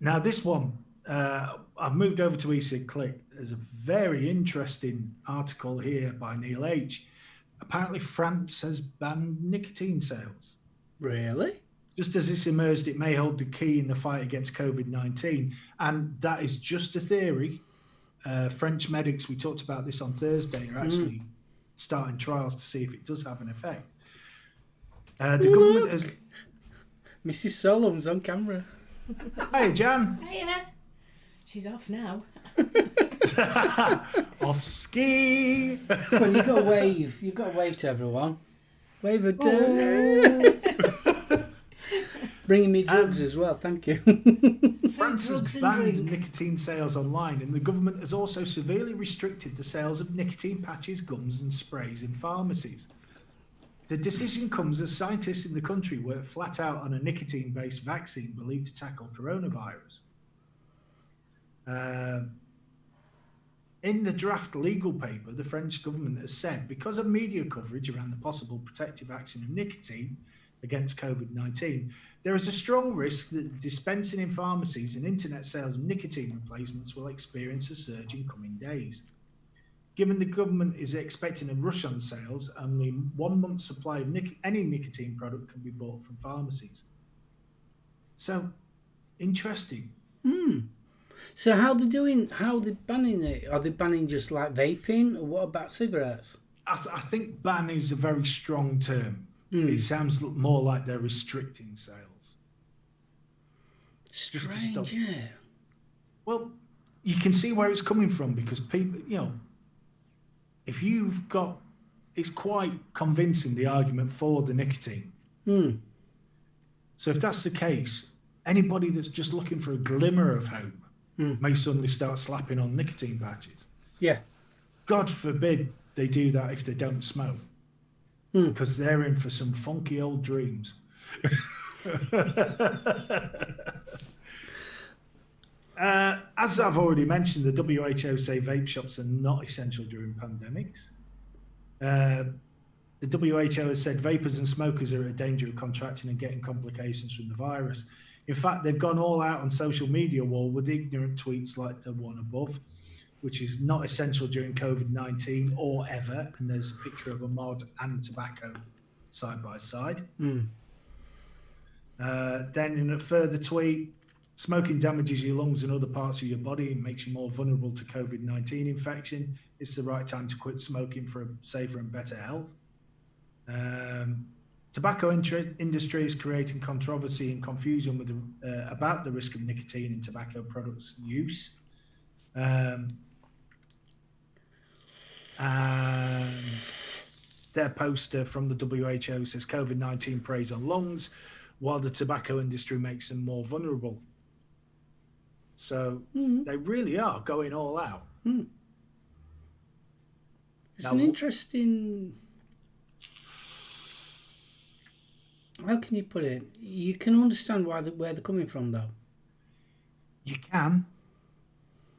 Now this one, I've moved over to eSig Click. There's a very interesting article here by Neil H. Apparently France has banned nicotine sales. Really? Just as it's emerged, it may hold the key in the fight against COVID-19. And that is just a theory. French medics, we talked about this on Thursday, are actually starting trials to see if it does have an effect. The government has... Mrs. SoulOhm's on camera. Hey, Jan. Hiya. She's off now. Off ski. Well, you've got to wave. You've got to wave to everyone. Wave a Bringing me drugs as well, thank you. France has banned nicotine sales online, and the government has also severely restricted the sales of nicotine patches, gums and sprays in pharmacies. The decision comes as scientists in the country work flat out on a nicotine-based vaccine believed to tackle coronavirus. In the draft legal paper, the French government has said, because of media coverage around the possible protective action of nicotine against COVID-19, there is a strong risk that dispensing in pharmacies and internet sales of nicotine replacements will experience a surge in coming days. Given the government is expecting a rush on sales, only 1 month's supply of any nicotine product can be bought from pharmacies. So, interesting. So how they doing? How are they banning it? Are they banning just like vaping, or what about cigarettes? I think ban is a very strong term. It sounds more like they're restricting sales. Strange, isn't it? Well, you can see where it's coming from because people, you know, if you've got, it's quite convincing, the argument for the nicotine. So if that's the case, anybody that's just looking for a glimmer of hope may suddenly start slapping on nicotine patches. Yeah. God forbid they do that if they don't smoke, because they're in for some funky old dreams. As I've already mentioned, the WHO say vape shops are not essential during pandemics. The WHO has said vapors and smokers are at danger of contracting and getting complications from the virus. In fact, they've gone all out on social media wall with ignorant tweets like the one above, which is not essential during COVID-19 or ever. And there's a picture of a mod and tobacco side by side. Then in a further tweet, smoking damages your lungs and other parts of your body and makes you more vulnerable to COVID-19 infection. It's the right time to quit smoking for a safer and better health. Tobacco industry is creating controversy and confusion with about the risk of nicotine in tobacco products use. And their poster from the WHO says COVID-19 preys on lungs, while the tobacco industry makes them more vulnerable. So they really are going all out. It's an interesting... How can you put it? You can understand where they're coming from, though. You can,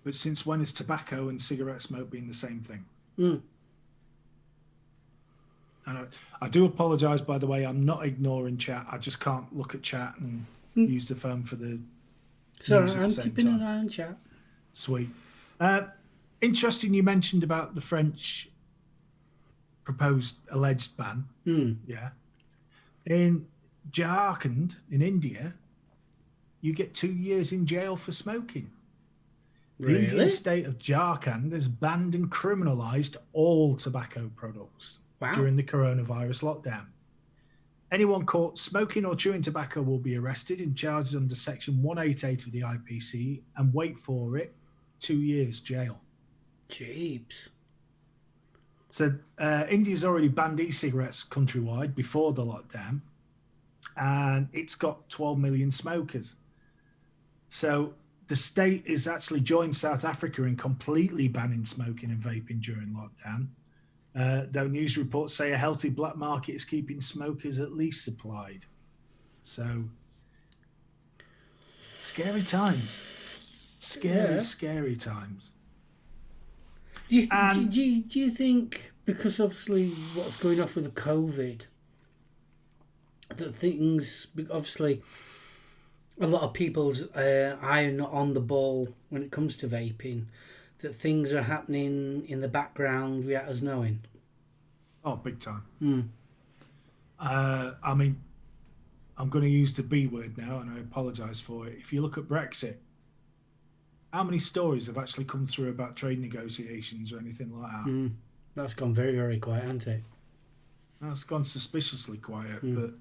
but since when has tobacco and cigarette smoke been the same thing? And I do apologise, by the way. I'm not ignoring chat. I just can't look at chat and use the phone for the. Sorry, I'm keeping an eye on chat. Sweet. Interesting. You mentioned about the French proposed alleged ban. Yeah. In Jharkhand, in India, you get 2 years in jail for smoking. The Indian state of Jharkhand has banned and criminalised all tobacco products during the coronavirus lockdown. Anyone caught smoking or chewing tobacco will be arrested and charged under Section 188 of the IPC and wait for it, 2 years jail. Jeeps. So India's already banned e-cigarettes countrywide before the lockdown, and it's got 12 million smokers. So the state is actually joined South Africa in completely banning smoking and vaping during lockdown, though news reports say a healthy black market is keeping smokers at least supplied. So scary times. Scary times. Do you think, because obviously what's going off with the COVID, that things, obviously a lot of people's eye are not on the ball when it comes to vaping, that things are happening in the background without us knowing? Oh, big time. I mean, I'm going to use the B word now, and I apologise for it. If you look at Brexit, how many stories have actually come through about trade negotiations or anything like that? That's gone very, very quiet, hasn't it? That's gone suspiciously quiet. But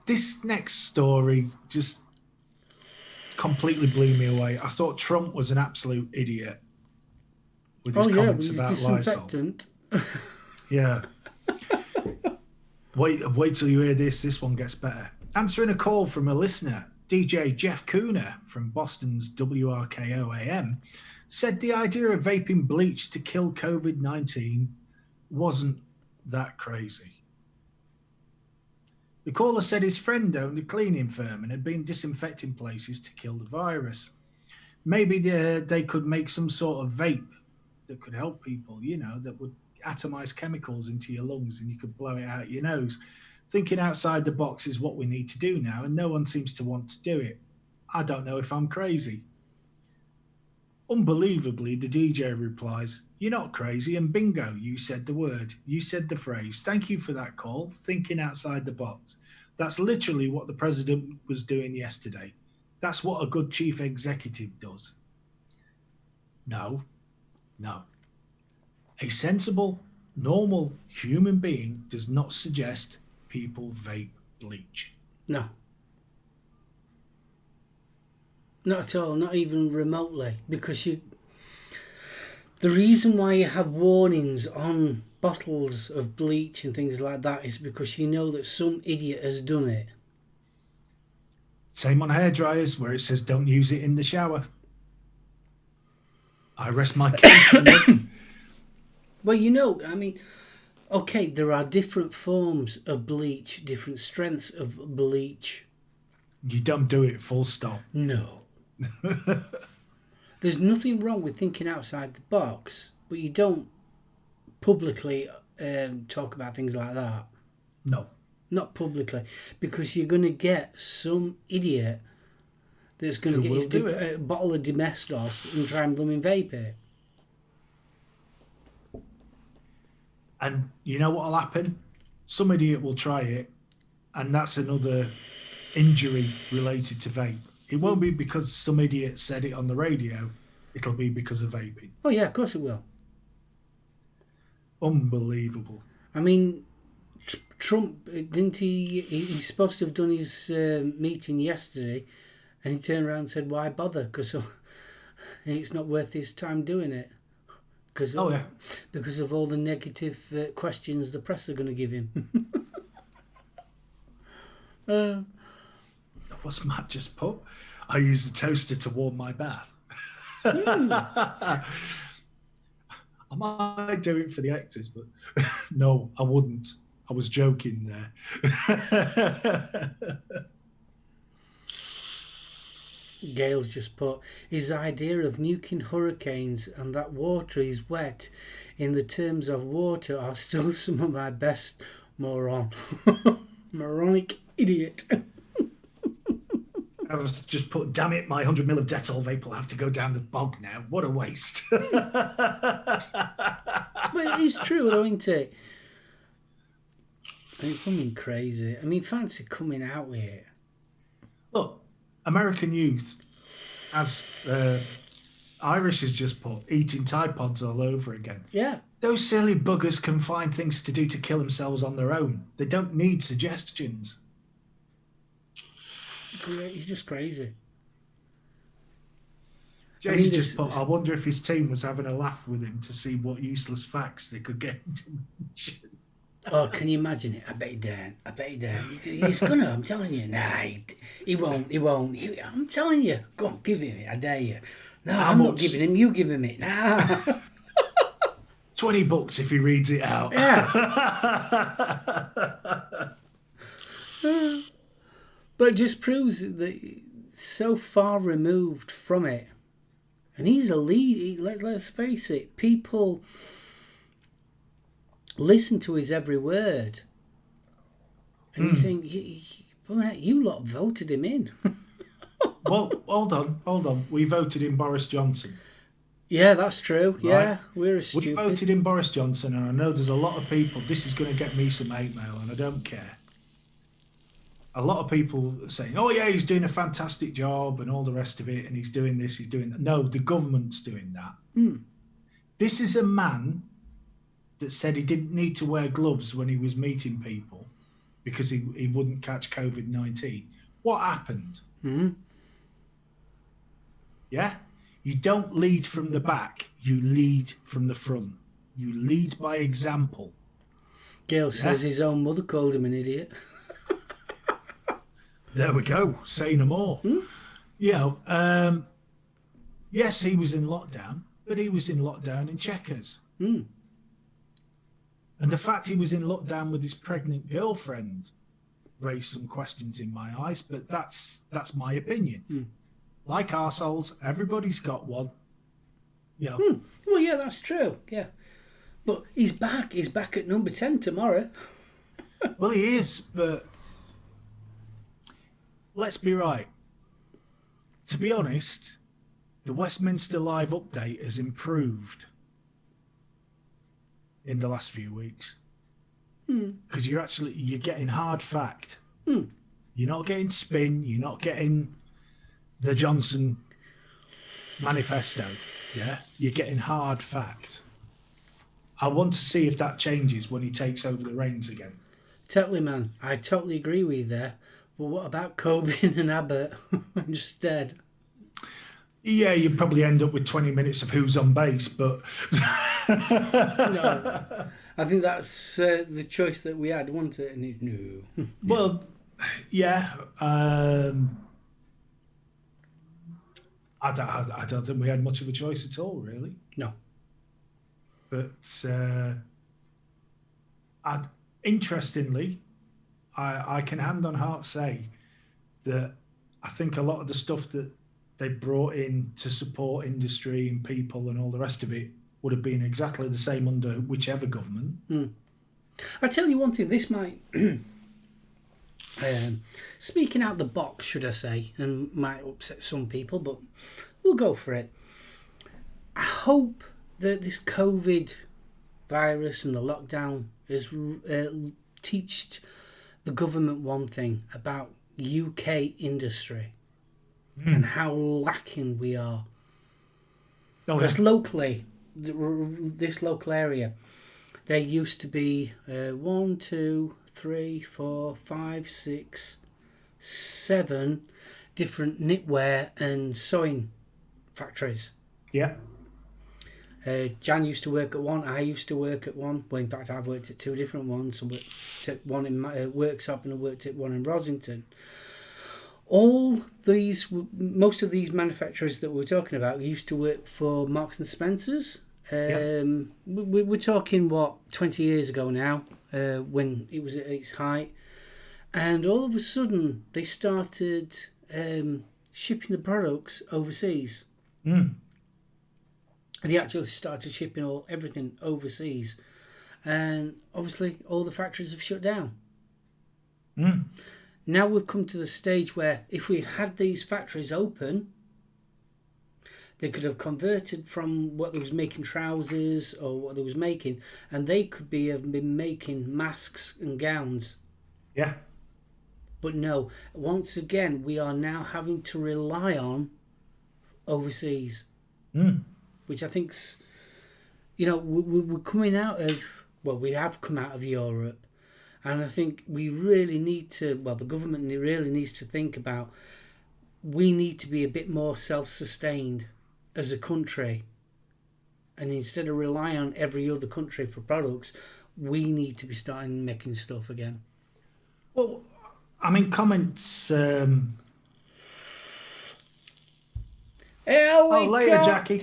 this next story just completely blew me away. I thought Trump was an absolute idiot with his comments about disinfectant. Lysol. Yeah. Wait till you hear this. This one gets better. Answering a call from a listener, DJ Jeff Cooner from Boston's WRKO AM said the idea of vaping bleach to kill COVID-19 wasn't that crazy. The caller said his friend owned a cleaning firm and had been disinfecting places to kill the virus. Maybe they could make some sort of vape that could help people, that would atomize chemicals into your lungs and you could blow it out your nose. Thinking outside the box is what we need to do now, and no one seems to want to do it. I don't know if I'm crazy. Unbelievably, the DJ replies, "You're not crazy, and bingo, you said the word. You said the phrase. Thank you for that call. Thinking outside the box. That's literally what the president was doing yesterday. That's what a good chief executive does." No. A sensible, normal human being does not suggest people vape bleach. No. Not at all, not even remotely. Because the reason why you have warnings on bottles of bleach and things like that is because you know that some idiot has done it. Same on hairdryers where it says don't use it in the shower. I rest my case. Well, okay, there are different forms of bleach, different strengths of bleach. You don't do it, full stop. No. There's nothing wrong with thinking outside the box, but you don't publicly talk about things like that. No. Not publicly, because you're going to get some idiot that's going to get his bottle of Domestos and try and blooming vape it. And you know what'll happen? Some idiot will try it, and that's another injury related to vape. It won't be because some idiot said it on the radio. it'll be because of vaping. Oh yeah, of course it will. Unbelievable. I mean, Trump, didn't he's supposed to have done his meeting yesterday, and he turned around and said, why bother? Because it's not worth his time doing it. Because of all the negative questions the press are going to give him. What's Matt just put? I use the toaster to warm my bath. I might do it for the actors, but no, I wouldn't. I was joking there. Gail's just put, his idea of nuking hurricanes and that water is wet in the terms of water are still some of my best moronic idiot. I was just put, damn it, my 100 ml of Dettol vape will have to go down the bog now. What a waste. But it's true though, isn't it? It's coming crazy. I mean, fancy coming out with it. Look, American youth, as Irish has just put, eating Tide Pods all over again. Yeah. Those silly buggers can find things to do to kill themselves on their own. They don't need suggestions. He's just crazy. James just put, I wonder if his team was having a laugh with him to see what useless facts they could get him to mention. Oh, can you imagine it? I bet he don't. He's gonna, I'm telling you. Nah, he won't. I'm telling you. Go on, give him it. I dare you. No, I'm not giving him. You give him it. Nah. $20 if he reads it out. Yeah. But it just proves that he's so far removed from it. And he's a lead. Let's face it. People listen to his every word. And you think, you lot voted him in. Well, hold on. We voted in Boris Johnson. Yeah, that's true. Right? Yeah, we're stupid. We voted in Boris Johnson, and I know there's a lot of people, this is going to get me some hate mail, and I don't care. A lot of people saying, oh yeah, he's doing a fantastic job and all the rest of it, and he's doing this, he's doing that. No, the government's doing that. This is a man that said he didn't need to wear gloves when he was meeting people because he wouldn't catch COVID-19. What happened? Yeah? You don't lead from the back, you lead from the front. You lead by example. Gail says his own mother called him an idiot. There we go. Say no more. You know, yes, he was in lockdown, but he was in lockdown in Chequers. And the fact he was in lockdown with his pregnant girlfriend raised some questions in my eyes, but that's my opinion. Like arseholes, everybody's got one. You know. Well, yeah, that's true. Yeah. But he's back. He's back at number 10 tomorrow. Well, he is, but let's be right. To be honest, the Westminster Live update has improved in the last few weeks. Because you're getting hard fact. You're not getting spin. You're not getting the Johnson manifesto. Yeah, you're getting hard fact. I want to see if that changes when he takes over the reins again. Totally, man. I totally agree with you there. But what about Corbyn and Abbott instead? Yeah, you'd probably end up with 20 minutes of who's on base, but... No, I think that's the choice that we had, wasn't it? And no. Well, yeah. I don't think we had much of a choice at all, really. No. But interestingly, I can hand on heart say that I think a lot of the stuff that they brought in to support industry and people and all the rest of it would have been exactly the same under whichever government. I tell you one thing, this might, speaking out the box, should I say, and might upset some people, but we'll go for it. I hope that this COVID virus and the lockdown has teached the government one thing about UK industry and how lacking we are. Because locally, this local area, there used to be 1, 2, 3, 4, 5, 6, 7 different knitwear and sewing factories. Yeah. Jan used to work at one. I used to work at one. Well, in fact, I've worked at 2 different ones. I worked at one in Worksop and I worked at one in Rosington. Most of these manufacturers that we're talking about used to work for Marks and Spencers. We're talking, 20 years ago now, when it was at its height. And all of a sudden, they started shipping the products overseas. They actually started shipping everything overseas. And obviously, all the factories have shut down. Now we've come to the stage where if we had these factories open, they could have converted from what they was making trousers or what they was making, and they could have been making masks and gowns. Yeah. But no, once again, we are now having to rely on overseas, which I think's, we're coming out of, we have come out of Europe. And I think we really need to, the government really needs to think about, we need to be a bit more self-sustained as a country. And instead of relying on every other country for products, we need to be starting making stuff again. Well, I mean, comments... later, Jackie.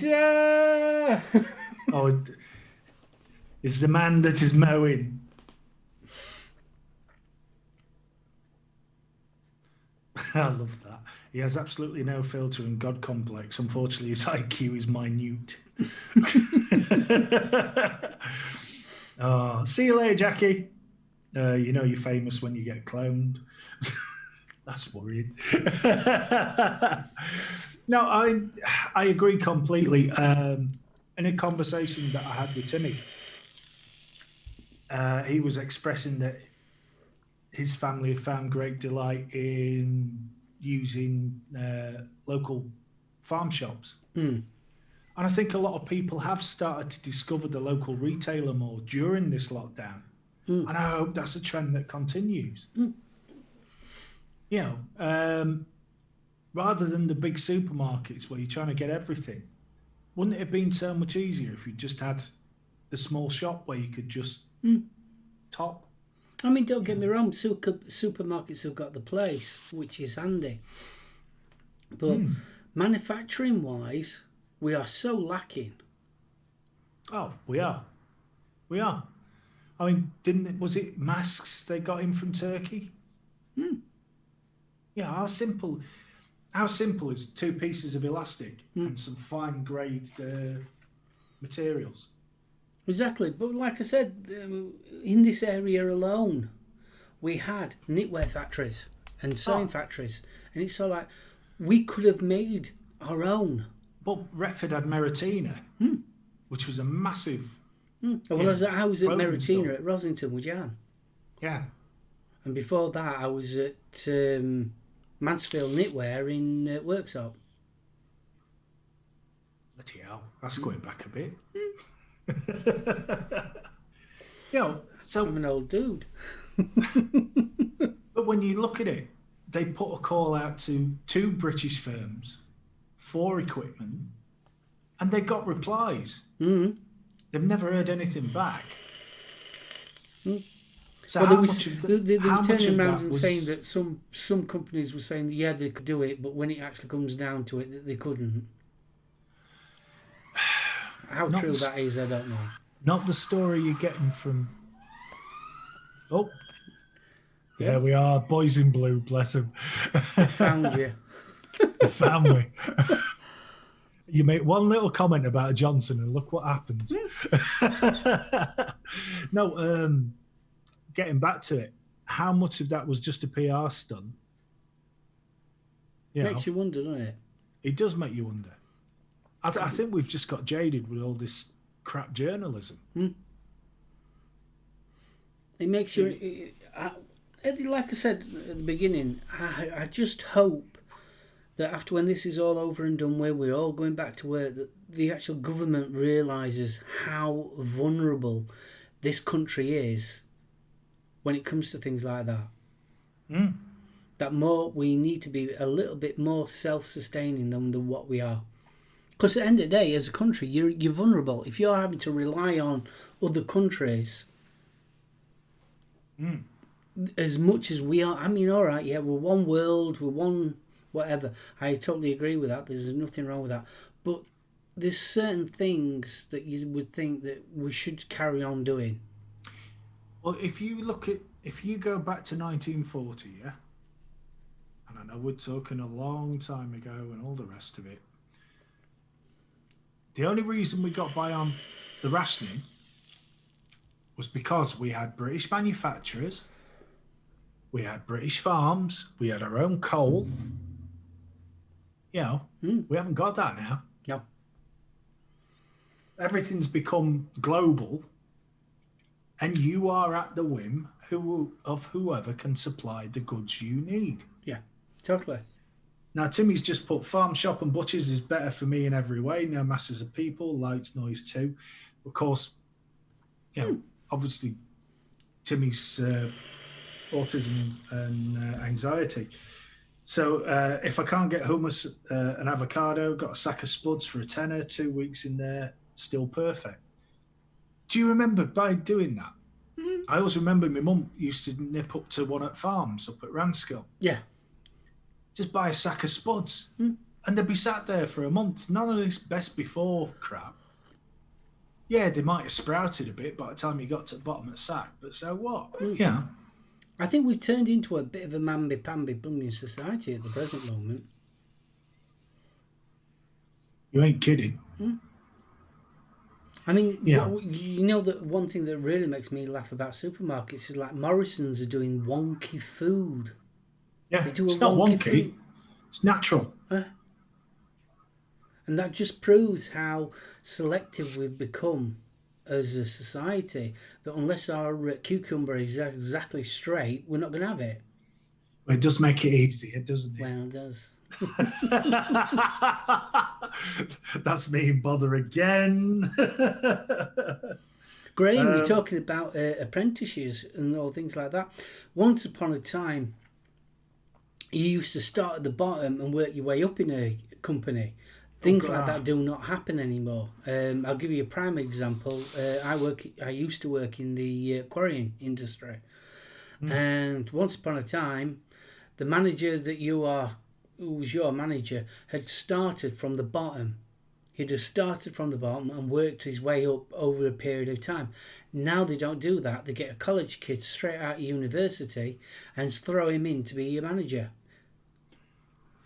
Is the man that is mowing. I love that. He has absolutely no filter and God complex. Unfortunately, his IQ is minute. See you later, Jackie. You're famous when you get cloned. That's worrying. No, I agree completely. In a conversation that I had with Timmy, he was expressing that his family have found great delight in using local farm shops. And I think a lot of people have started to discover the local retailer more during this lockdown. And I hope that's a trend that continues. Rather than the big supermarkets where you're trying to get everything, wouldn't it have been so much easier if you just had the small shop where you could just top? I mean, don't get me wrong, supermarkets have got the place, which is handy. But manufacturing-wise, we are so lacking. Oh, we are. We are. I mean, was it masks they got in from Turkey? Yeah, how simple is 2 pieces of elastic and some fine grade materials? Exactly, but like I said, in this area alone, we had knitwear factories and sewing factories, and it's so like we could have made our own. Well, Retford had Meritina, which was a massive. I was at Meritina at Rosington with Jan. Yeah. And before that, I was at Mansfield Knitwear in Worksop. Bloody hell, that's going back a bit. So I'm an old dude. But when you look at it, they put a call out to 2 British firms for equipment, and they got replies. They've never heard anything back. So they were turning around and saying that some companies were saying that they could do it, but when it actually comes down to it, that they couldn't. How true that is, I don't know. Not the story you're getting from. Oh, there we are, boys in blue. Bless them. I found you. They found me. You make one little comment about Johnson, and look what happens. No, getting back to it, how much of that was just a PR stunt? Makes you wonder, doesn't it? It does make you wonder. I think we've just got jaded with all this crap journalism. It makes you... like I said at the beginning, I just hope that after when this is all over and done with, we're all going back to work, that the actual government realises how vulnerable this country is when it comes to things like that. That we need to be a little bit more self-sustaining than what we are. Because at the end of the day, as a country, you're vulnerable. If you're having to rely on other countries as much as we are, I mean, all right, yeah, we're one world, we're one whatever. I totally agree with that. There's nothing wrong with that. But there's certain things that you would think that we should carry on doing. Well, if you go back to 1940, yeah, and I know we're talking a long time ago and all the rest of it, the only reason we got by on the rationing was because we had British manufacturers, we had British farms, we had our own coal. You know, we haven't got that now. No. Everything's become global, and you are at the whim of whoever can supply the goods you need. Yeah, totally. Now, Timmy's just put farm, shop and butchers is better for me in every way. No masses of people, lights, noise too. Of course, you know, obviously Timmy's autism and anxiety. So if I can't get hummus and avocado, got a sack of spuds for a tenner, 2 weeks in there, still perfect. Do you remember by doing that? I always remember my mum used to nip up to one at Farms up at Ranskill. Yeah. Just buy a sack of spuds. And they'd be sat there for a month. None of this best before crap. Yeah, they might have sprouted a bit by the time you got to the bottom of the sack, but so what? Yeah. I think we've turned into a bit of a mamby-pamby blooming society at the present moment. You ain't kidding. I mean, Yeah. you know that one thing that really makes me laugh about supermarkets is like Morrison's are doing wonky food. Yeah, They do it's a not wonky wonky. food. It's natural. And that just proves how selective we've become as a society, that unless our cucumber is exactly straight, we're not going to have it. Well, it does make it easier, doesn't it? Well, it does. That's me in bother again. Graham, you're talking about apprentices and all things like that. Once upon a time, you used to start at the bottom and work your way up in a company. Things like that do not happen anymore. I'll give you a prime example. I used to work in the quarrying industry, and once upon a time, the manager who was your manager, had started from the bottom. He'd have started from the bottom and worked his way up over a period of time. Now they don't do that. They get a college kid straight out of university and throw him in to be your manager.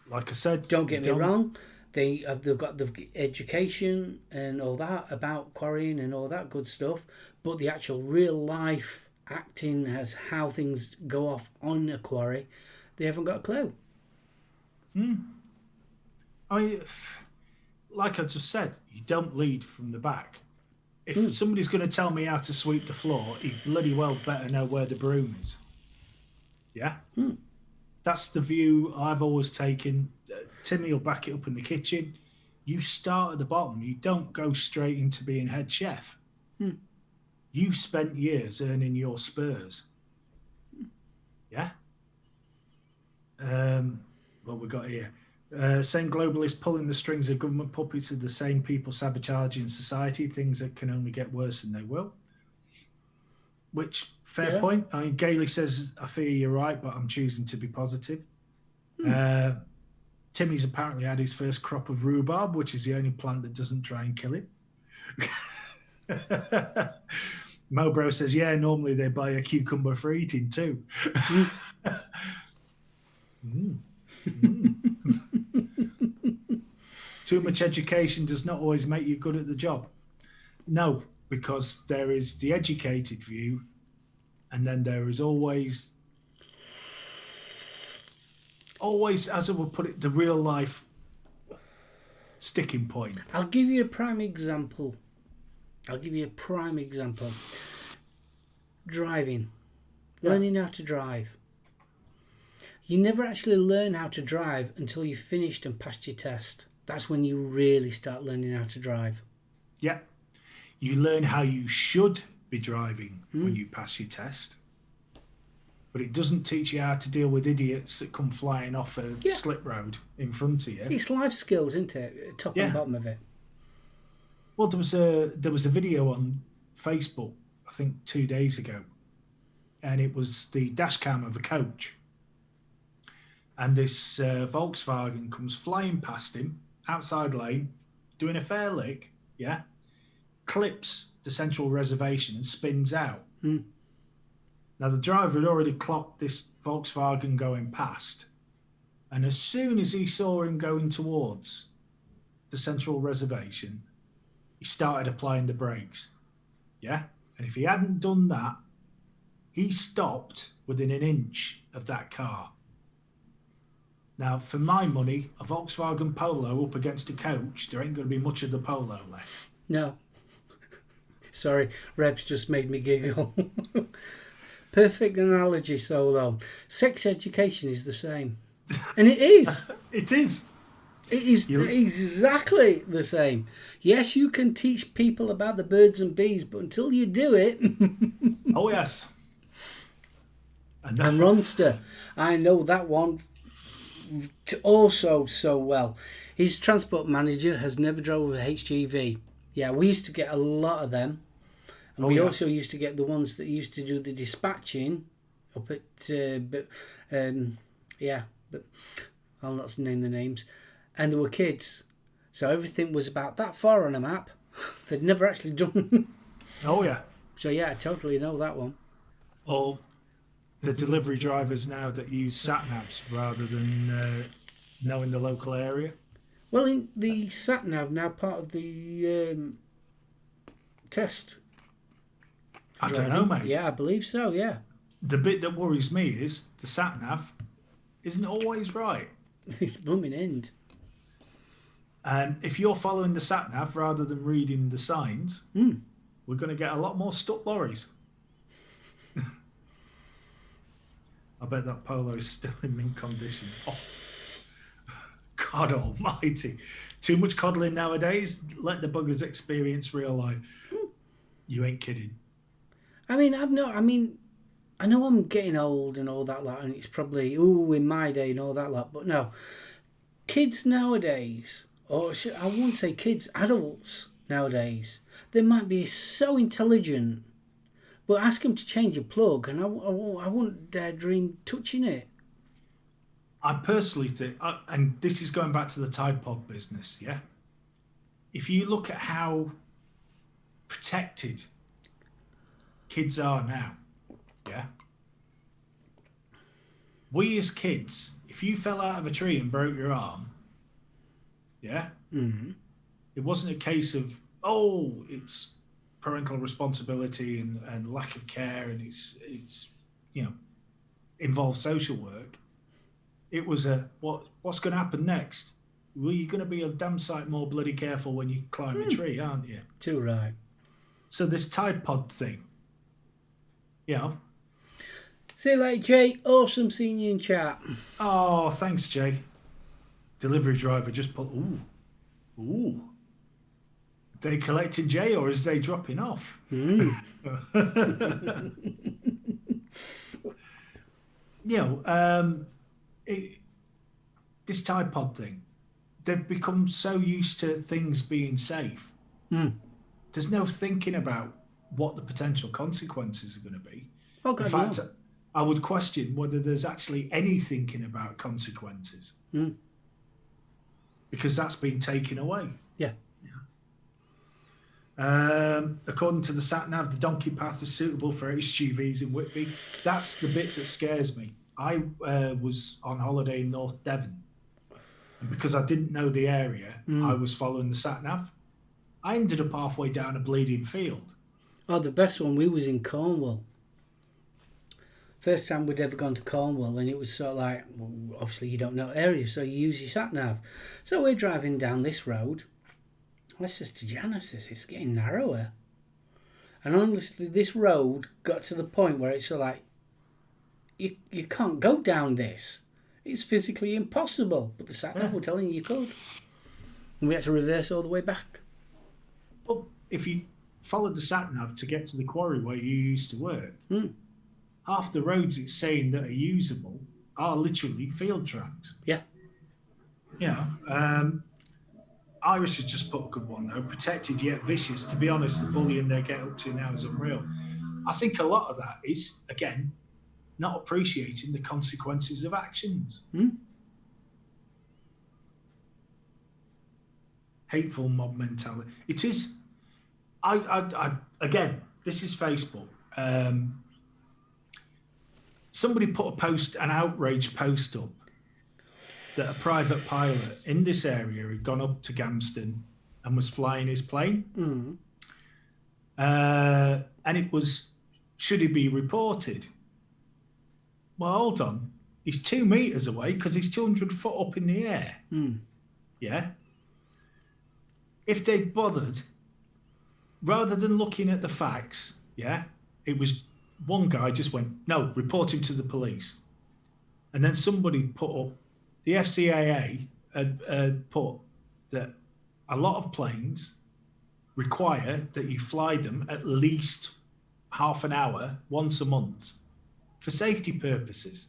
Like I said, don't get me wrong. They've got the education and all that about quarrying and all that good stuff, but the actual real life acting as how things go off on a quarry, they haven't got a clue. Like I just said, you don't lead from the back. If somebody's going to tell me how to sweep the floor, he bloody well better know where the broom is. Yeah? That's the view I've always taken. Timmy will back it up in the kitchen. You start at the bottom. You don't go straight into being head chef. You've spent years earning your spurs. Yeah? What we got here? Same globalists pulling the strings of government puppets are the same people sabotaging society, things that can only get worse than they will. Which, fair point. I mean, Gailey says, I fear you're right, but I'm choosing to be positive. Timmy's apparently had his first crop of rhubarb, which is the only plant that doesn't try and kill him. Mobro says, yeah, normally they buy a cucumber for eating too. Too much education does not always make you good at the job. No, because there is the educated view, and then there is always, as I would put it, the real life sticking point. I'll give you a prime example. Driving. Learning how to drive. You never actually learn how to drive until you've finished and passed your test. that's when you really start learning how to drive. Yeah. You learn how you should be driving when you pass your test. But it doesn't teach you how to deal with idiots that come flying off a slip road in front of you. It's life skills, isn't it? Top and bottom of it. Well, there was a video on Facebook, I think 2 days ago, and it was the dash cam of a coach. And this Volkswagen comes flying past him, outside lane, doing a fair lick, clips the central reservation and spins out. Now, the driver had already clocked this Volkswagen going past, and as soon as he saw him going towards the central reservation, he started applying the brakes. Yeah? And if he hadn't done that, he stopped within an inch of that car. Now, for my money, a Volkswagen Polo up against a coach, there ain't going to be much of the Polo left. No. Sorry, Reb's just made me giggle. Perfect analogy, SoulOhm. Sex education is the same. And it is. It is. It is exactly the same. Yes, you can teach people about the birds and bees, but until you do it... Oh, yes. And Ronster, I know that one also so well. His transport manager has never drove a HGV. Yeah, we used to get a lot of them. And we also used to get the ones that used to do the dispatching up at... but I'll not name the names. And there were kids. So everything was about that far on a map. They'd never actually done... Oh, yeah. So, yeah, I totally know that one. Or the delivery drivers now that use sat-navs rather than knowing the local area. Well, in the sat-nav now part of the test. I don't know, mate. Yeah, I believe so, yeah. The bit that worries me is the sat-nav isn't always right. It's blooming end. And if you're following the sat-nav rather than reading the signs, we're going to get a lot more stuck lorries. I bet that Polo is still in mint condition. Oh, God almighty. Too much coddling nowadays. Let the buggers experience real life. You ain't kidding. I know I'm getting old and all that lot, and it's probably, in my day and all that lot, but no. Kids nowadays, I wouldn't say kids, adults nowadays, they might be so intelligent, but ask them to change a plug, and I wouldn't dare dream touching it. I personally think, and this is going back to the Tide Pod business, yeah? If you look at how protected kids are now, yeah? We as kids, if you fell out of a tree and broke your arm, yeah? Mm-hmm. It wasn't a case of, it's parental responsibility and lack of care and it's involves social work. It was what's going to happen next? Well, you're going to be a damn sight more bloody careful when you climb a tree, aren't you? Too right. So this Tide Pod thing, See you later, Jay. Awesome seeing you in chat. Oh, thanks, Jay. Delivery driver just put, ooh. They collecting Jay or is they dropping off? This Tide Pod thing, they've become so used to things being safe. There's no thinking about what the potential consequences are going to be. In fact, I would question whether there's actually any thinking about consequences. Because that's been taken away. Yeah. According to the sat-nav, the donkey path is suitable for HGVs in Whitby. That's the bit that scares me. I was on holiday in North Devon. And because I didn't know the area, I was following the sat-nav. I ended up halfway down a bleeding field. Oh, the best one, we was in Cornwall. First time we'd ever gone to Cornwall, and it was sort of like, well, obviously you don't know area, so you use your sat-nav. So we're driving down this road. I says to Janice, it's getting narrower. And honestly, this road got to the point where it's sort of like, you can't go down this. It's physically impossible. But the sat-nav were telling you could. And we had to reverse all the way back. Well, if you followed the sat-nav to get to the quarry where you used to work, half the roads it's saying that are usable are literally field tracks. Yeah. Yeah. Irish has just put a good one, though. Protected yet vicious. To be honest, the bullying they get up to now is unreal. I think a lot of that is, again, not appreciating the consequences of actions. Hateful mob mentality. It is. I again, this is Facebook. Somebody put an outrage post up that a private pilot in this area had gone up to Gamston and was flying his plane. And it was, should he be reported? Well, hold on. He's 2 meters away because he's 200 foot up in the air. Yeah. If they'd bothered, rather than looking at the facts, yeah, it was one guy just went, no, report him to the police. And then somebody put up, the FCAA had put that a lot of planes require that you fly them at least half an hour once a month for safety purposes.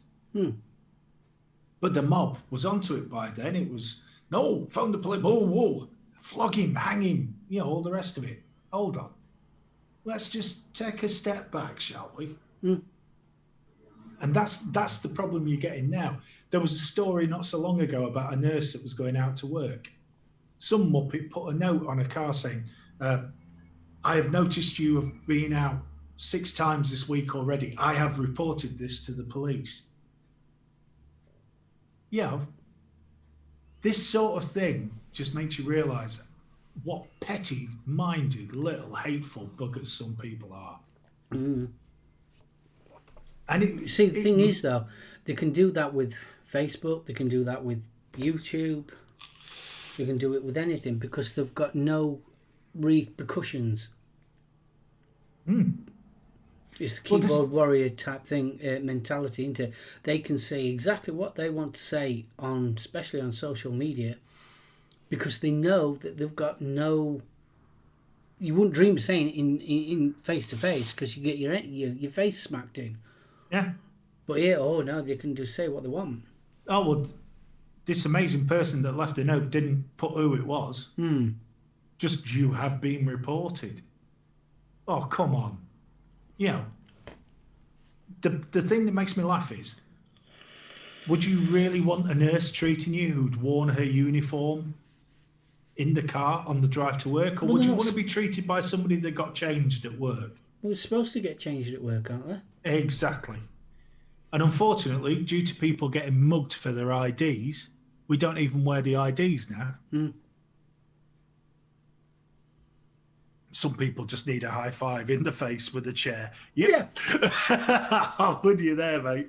But the mob was onto it by then. It was, no, phone the police, whoa, flog him, hang him, all the rest of it. Hold on. Let's just take a step back, shall we? And that's the problem you're getting now. There was a story not so long ago about a nurse that was going out to work. Some muppet put a note on a car saying, I have noticed you have been out 6 times this week already. I have reported this to the police. This sort of thing just makes you realise what petty-minded, little hateful buggers some people are. And the thing is, though, they can do that with Facebook, they can do that with YouTube, they can do it with anything because they've got no repercussions. It's the keyboard warrior type thing, mentality, isn't it? They can say exactly what they want to say, especially on social media, because they know that they've got no... You wouldn't dream of saying it in face-to-face because you get your face smacked in. Yeah. But yeah, no, they can just say what they want. Oh, well, this amazing person that left a note didn't put who it was. Just, you have been reported. Oh, come on. The thing that makes me laugh is, would you really want a nurse treating you who'd worn her uniform in the car on the drive to work? Or would you want to be treated by somebody that got changed at work? Well, they're supposed to get changed at work, aren't they? Exactly. And unfortunately, due to people getting mugged for their IDs, we don't even wear the IDs now. Some people just need a high five in the face with a chair. Yeah. I'm with you there, mate.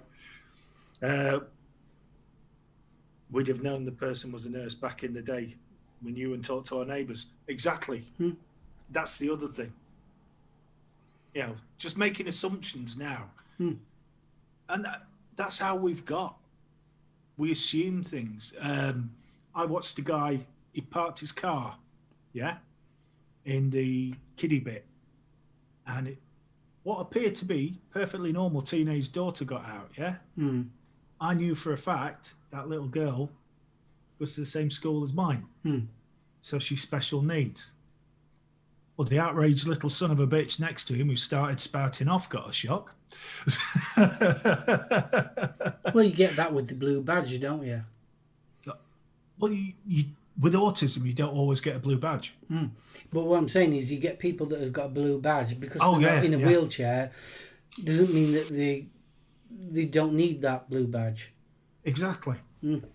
We'd have known the person was a nurse back in the day. We knew and talked to our neighbours. Exactly. That's the other thing. Just making assumptions now. And that's how we've got. We assume things. I watched a guy, he parked his car, in the kiddie bit. And what appeared to be perfectly normal teenage daughter got out, I knew for a fact that little girl was to the same school as mine. So she's special needs. Well, the outraged little son of a bitch next to him who started spouting off got a shock. Well, you get that with the blue badge, don't you? Well, you with autism, you don't always get a blue badge. But what I'm saying is you get people that have got a blue badge because they're not in a wheelchair. Doesn't mean that they don't need that blue badge. Exactly.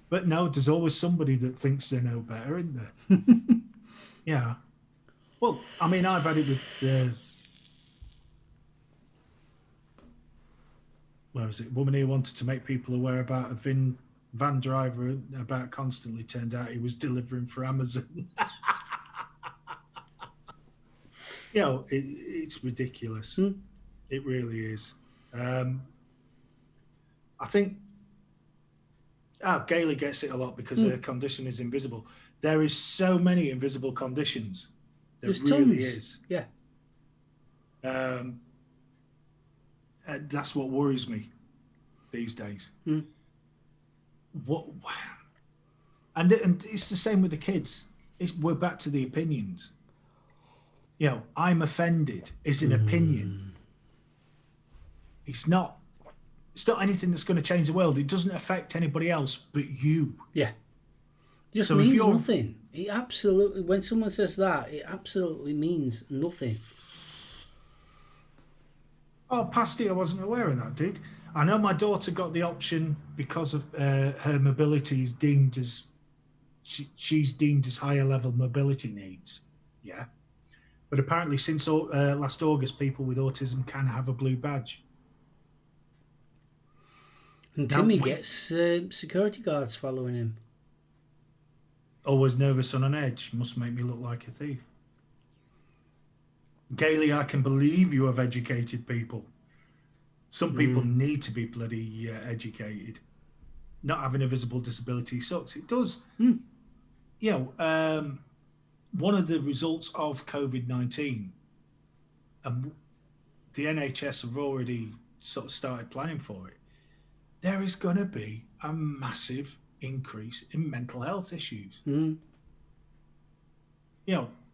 But no, there's always somebody that thinks they know better, isn't there? Well, I mean, I've had it with where was it? Woman who wanted to make people aware about a van driver about constantly. Turned out he was delivering for Amazon. It's ridiculous. It really is. I think Gailey gets it a lot because her condition is invisible. There is so many invisible conditions. There's really tons. is. Yeah. And that's what worries me these days. What? And it's the same with the kids. We're back to the opinions. I'm offended is an opinion. It's not anything that's going to change the world. It doesn't affect anybody else but you. Yeah. Just means nothing. It absolutely, when someone says that, it absolutely means nothing. Oh, Pasty, I wasn't aware of that, dude. I know my daughter got the option because of her mobility is deemed as she's deemed as higher level mobility needs. Yeah. But apparently since last August, people with autism can have a blue badge. And Timmy gets security guards following him. Always nervous on an edge. Must make me look like a thief. Gailey, I can believe you have educated people. Some people need to be bloody educated. Not having a visible disability sucks. It does. One of the results of COVID-19, the NHS have already sort of started planning for it. There is going to be a massive increase in mental health issues.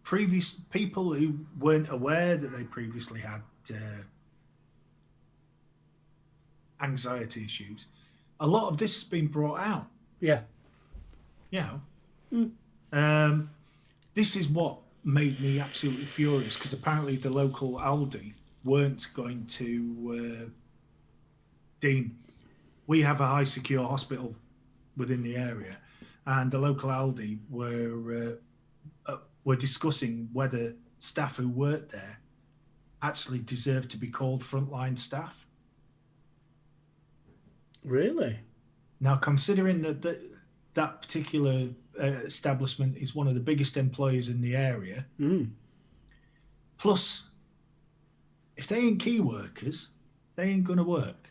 Previous people who weren't aware that they previously had anxiety issues, a lot of this has been brought out. Yeah. This is what made me absolutely furious, because apparently the local Aldi weren't going to deem. We have a high secure hospital within the area, and the local Aldi were discussing whether staff who worked there actually deserved to be called frontline staff. Really? Now, considering that particular establishment is one of the biggest employers in the area, plus, if they ain't key workers, they ain't going to work.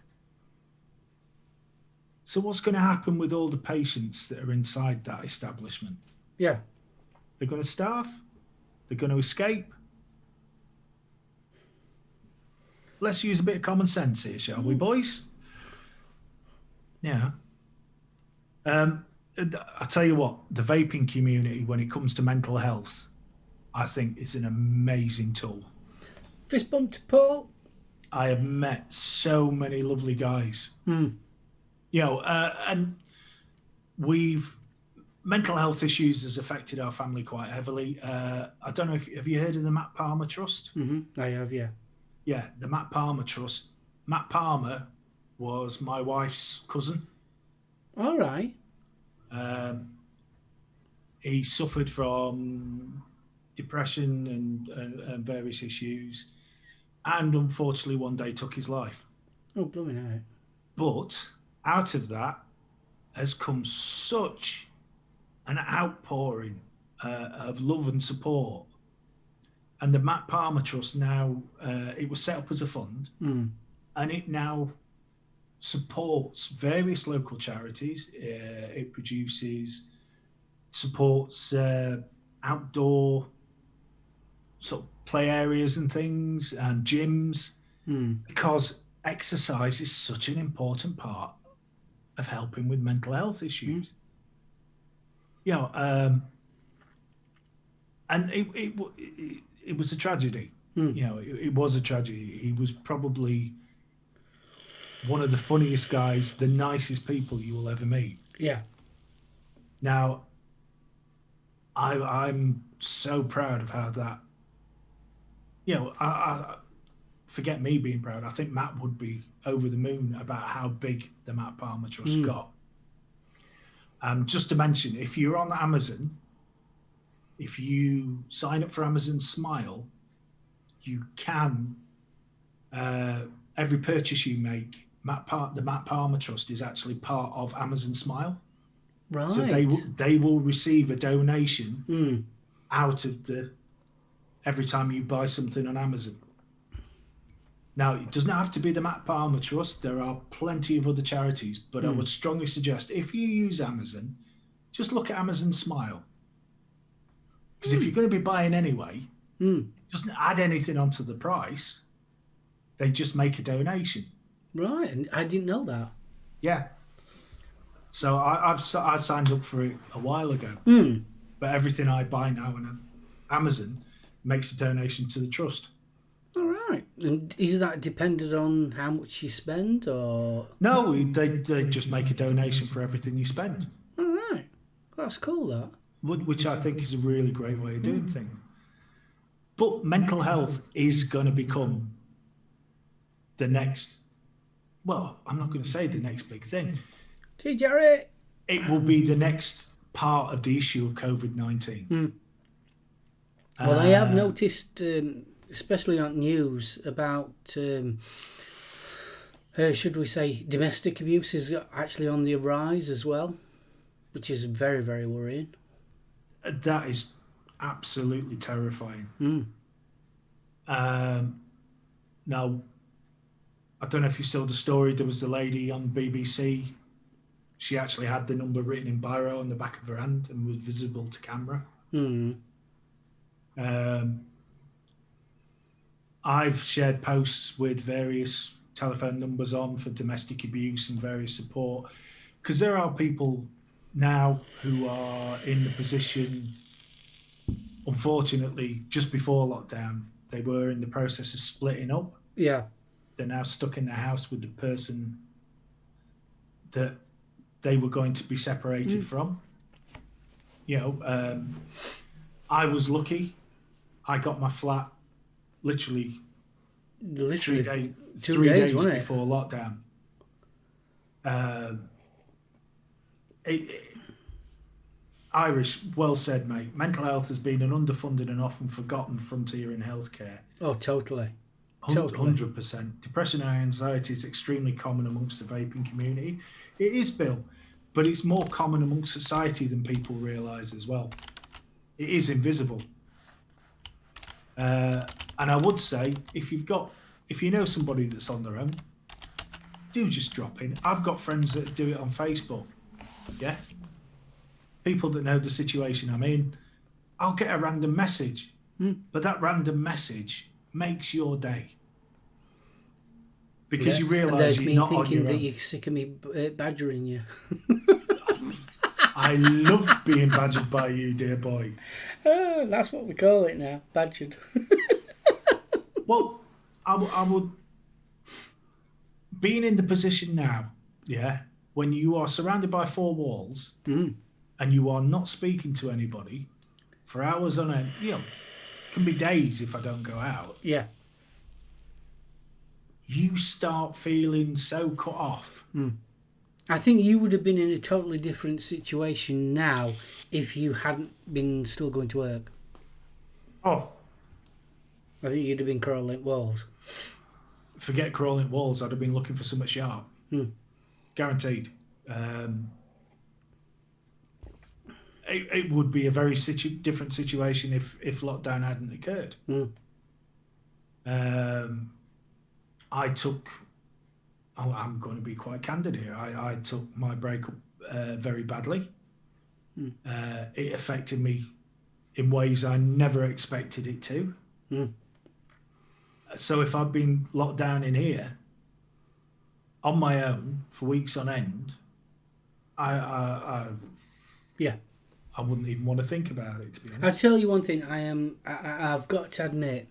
So what's going to happen with all the patients that are inside that establishment? Yeah. They're going to starve. They're going to escape. Let's use a bit of common sense here, shall we, boys? Yeah. I tell you what, the vaping community, when it comes to mental health, I think is an amazing tool. Fist bump to Paul. I have met so many lovely guys. And mental health issues has affected our family quite heavily. I don't know have you heard of the Matt Palmer Trust? I have, yeah. Yeah, the Matt Palmer Trust. Matt Palmer was my wife's cousin. All right. He suffered from depression and various issues, and unfortunately one day took his life. Oh, blooming out. But out of that has come such an outpouring of love and support. And the Matt Palmer Trust now, it was set up as a fund, and it now supports various local charities. It supports outdoor sort of play areas and things and gyms, because exercise is such an important part of helping with mental health issues. And it was a tragedy. It was a tragedy. He was probably one of the funniest guys, the nicest people you will ever meet. Yeah. Now, I'm so proud of how that, I forget me being proud. I think Matt would be over the moon about how big the Matt Palmer Trust got. Just to mention, if you're on Amazon, if you sign up for Amazon Smile, you can, every purchase you make, the Matt Palmer Trust is actually part of Amazon Smile. Right. So they will receive a donation out of every time you buy something on Amazon. Now, it doesn't have to be the Matt Palmer Trust. There are plenty of other charities, but I would strongly suggest if you use Amazon, just look at Amazon Smile. Because if you're going to be buying anyway, it doesn't add anything onto the price. They just make a donation. Right, and I didn't know that. Yeah. So I signed up for it a while ago. But everything I buy now on Amazon makes a donation to the trust. All right. And is that dependent on how much you spend, or? No, they just make a donation for everything you spend. All right. That's cool, that. Which I think is a really great way of doing things. But mental health is going to become the next, well, I'm not going to say the next big thing. Gee, Jerry. It will be the next part of the issue of COVID-19. Well, I have noticed, especially on news, about, should we say, domestic abuse is actually on the rise as well, which is very, very worrying. That is absolutely terrifying. Now, I don't know if you saw the story. There was the lady on BBC. She actually had the number written in biro on the back of her hand and was visible to camera. I've shared posts with various telephone numbers on for domestic abuse and various support, because there are people now who are in the position, unfortunately, just before lockdown, they were in the process of splitting up. Yeah. They're now stuck in the house with the person that they were going to be separated from. You know, I was lucky. I got my flat literally 3 days, 3 days before lockdown. Irish, well said, mate. Mental health has been an underfunded and often forgotten frontier in healthcare. Oh, totally. 100%. Depression and anxiety is extremely common amongst the vaping community. It is, Bill, but it's more common amongst society than people realise as well. It is invisible. And I would say, if you know somebody that's on their own, do just drop in. I've got friends that do it on Facebook. Yeah. People that know the situation I'm in. I'll get a random message, but that random message makes your day. Because you realise you're not on your own. There's me thinking that you're sick of me badgering you. I love being badgered by you, dear boy. Oh, that's what we call it now, badgered. Well, I would... Being in the position now, yeah, when you are surrounded by four walls and you are not speaking to anybody for hours on end, you know, can be days if I don't go out. Yeah. You start feeling so cut off. I think you would have been in a totally different situation now if you hadn't been still going to work. Oh. I think you'd have been crawling walls. Forget crawling walls. I'd have been looking for something sharp. Guaranteed. It would be a very different situation if lockdown hadn't occurred. I took... Oh, I'm going to be quite candid here. I took my breakup very badly. It affected me in ways I never expected it to. So if I'd been locked down in here on my own for weeks on end, I wouldn't even want to think about it, to be honest. I'll tell you one thing. I've got to admit,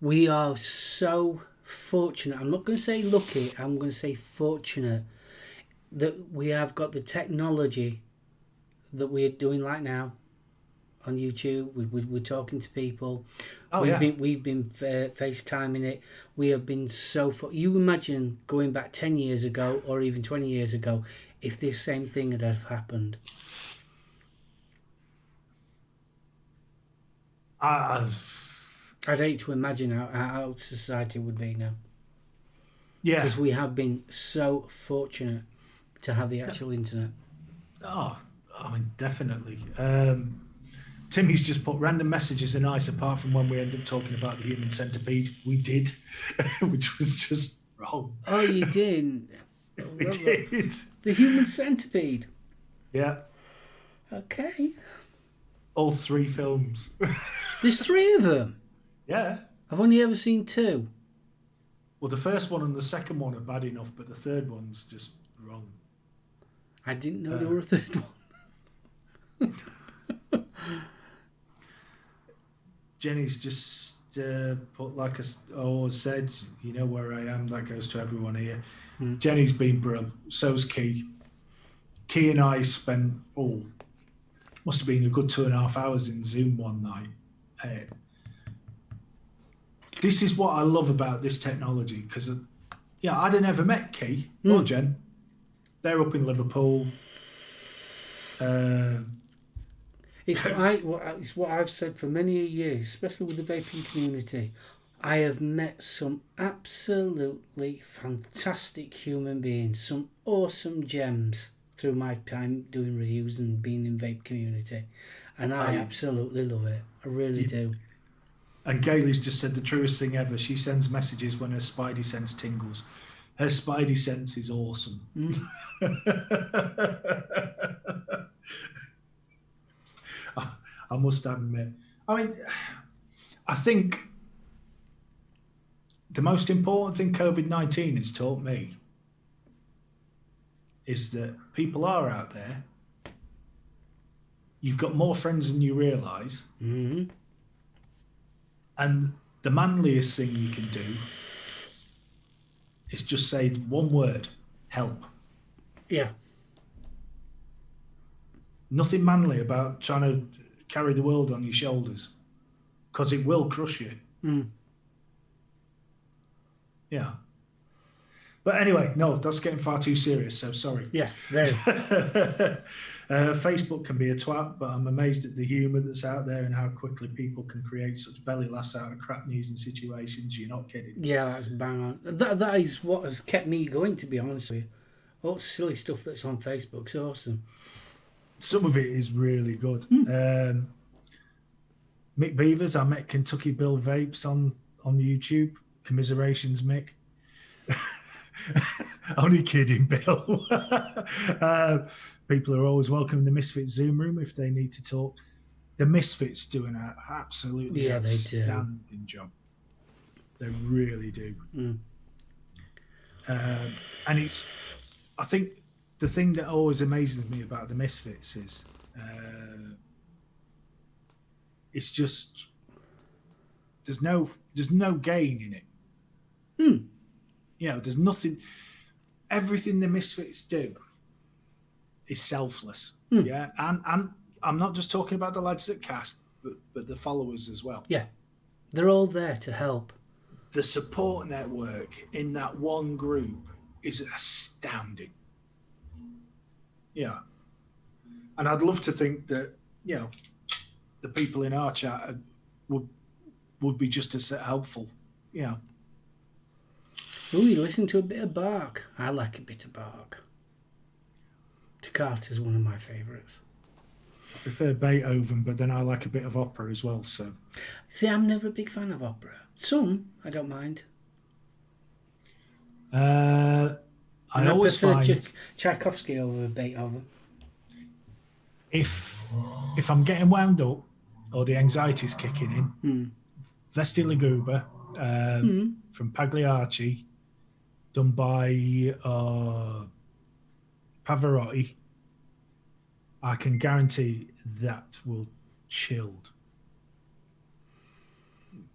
we are so fortunate. I'm not going to say lucky. I'm going to say fortunate that we have got the technology that we're doing right now on YouTube. We're talking to people. We've been FaceTiming it. We have been so... You imagine going back 10 years ago or even 20 years ago if this same thing had happened. I'd hate to imagine how society would be now. Yeah. Because we have been so fortunate to have the actual internet. Oh, I mean, definitely. Timmy's just put random messages are nice apart from when we end up talking about the human centipede. We did, which was just wrong. Oh, you did. We did. The human centipede. Yeah. Okay. All 3 films. There's 3 of them. Yeah. I've only ever seen 2. Well, the first one and the second one are bad enough, but the third one's just wrong. I didn't know there were a third one. Jenny's just put, like I always said, you know where I am. That goes to everyone here. Jenny's been brilliant. So's Key. Key and I spent, must have been a good 2.5 hours in Zoom one night. This is what I love about this technology, because, I'd have never met Key or Jen. They're up in Liverpool. It's what I've said for many years, especially with the vaping community. I have met some absolutely fantastic human beings, some awesome gems through my time doing reviews and being in vape community, and I absolutely love it. I really do. And Gailey's just said the truest thing ever. She sends messages when her spidey sense tingles. Her spidey sense is awesome. I must admit. I mean, I think the most important thing COVID-19 has taught me is that people are out there. You've got more friends than you realise. Mm-hmm. And the manliest thing you can do is just say one word, help. Yeah. Nothing manly about trying to carry the world on your shoulders, because it will crush you. Yeah. But anyway, no, that's getting far too serious, so sorry. Yeah, very. Facebook can be a twat, but I'm amazed at the humour that's out there and how quickly people can create such belly laughs out of crap news and situations. You're not kidding. Yeah, that's bang on. That is what has kept me going, to be honest with you. All the silly stuff that's on Facebook's awesome. Some of it is really good. Mick Beavers, I met Kentucky Bill Vapes on YouTube. Commiserations, Mick. Only kidding, Bill. People are always welcome in the Misfits Zoom room if they need to talk. The Misfits do an absolutely outstanding job. They really do. And I think the thing that always amazes me about the Misfits is it's just there's no gain in it. There's nothing. Everything the Misfits do is selfless. Yeah, and I'm not just talking about the lads that cast, but the followers as well. Yeah, they're all there to help. The support network in that one group is astounding. Yeah, and I'd love to think that the people in our chat would be just as helpful. Yeah. Oh, you listen to a bit of Bark. I like a bit of Bark. Toccata's one of my favourites. I prefer Beethoven, but then I like a bit of opera as well. So, see, I'm never a big fan of opera. Some I don't mind. I always prefer find Tchaikovsky over Beethoven. If I'm getting wound up or the anxiety's kicking in, Vesti Laguba from Pagliacci, done by Pavarotti, I can guarantee that will chilled.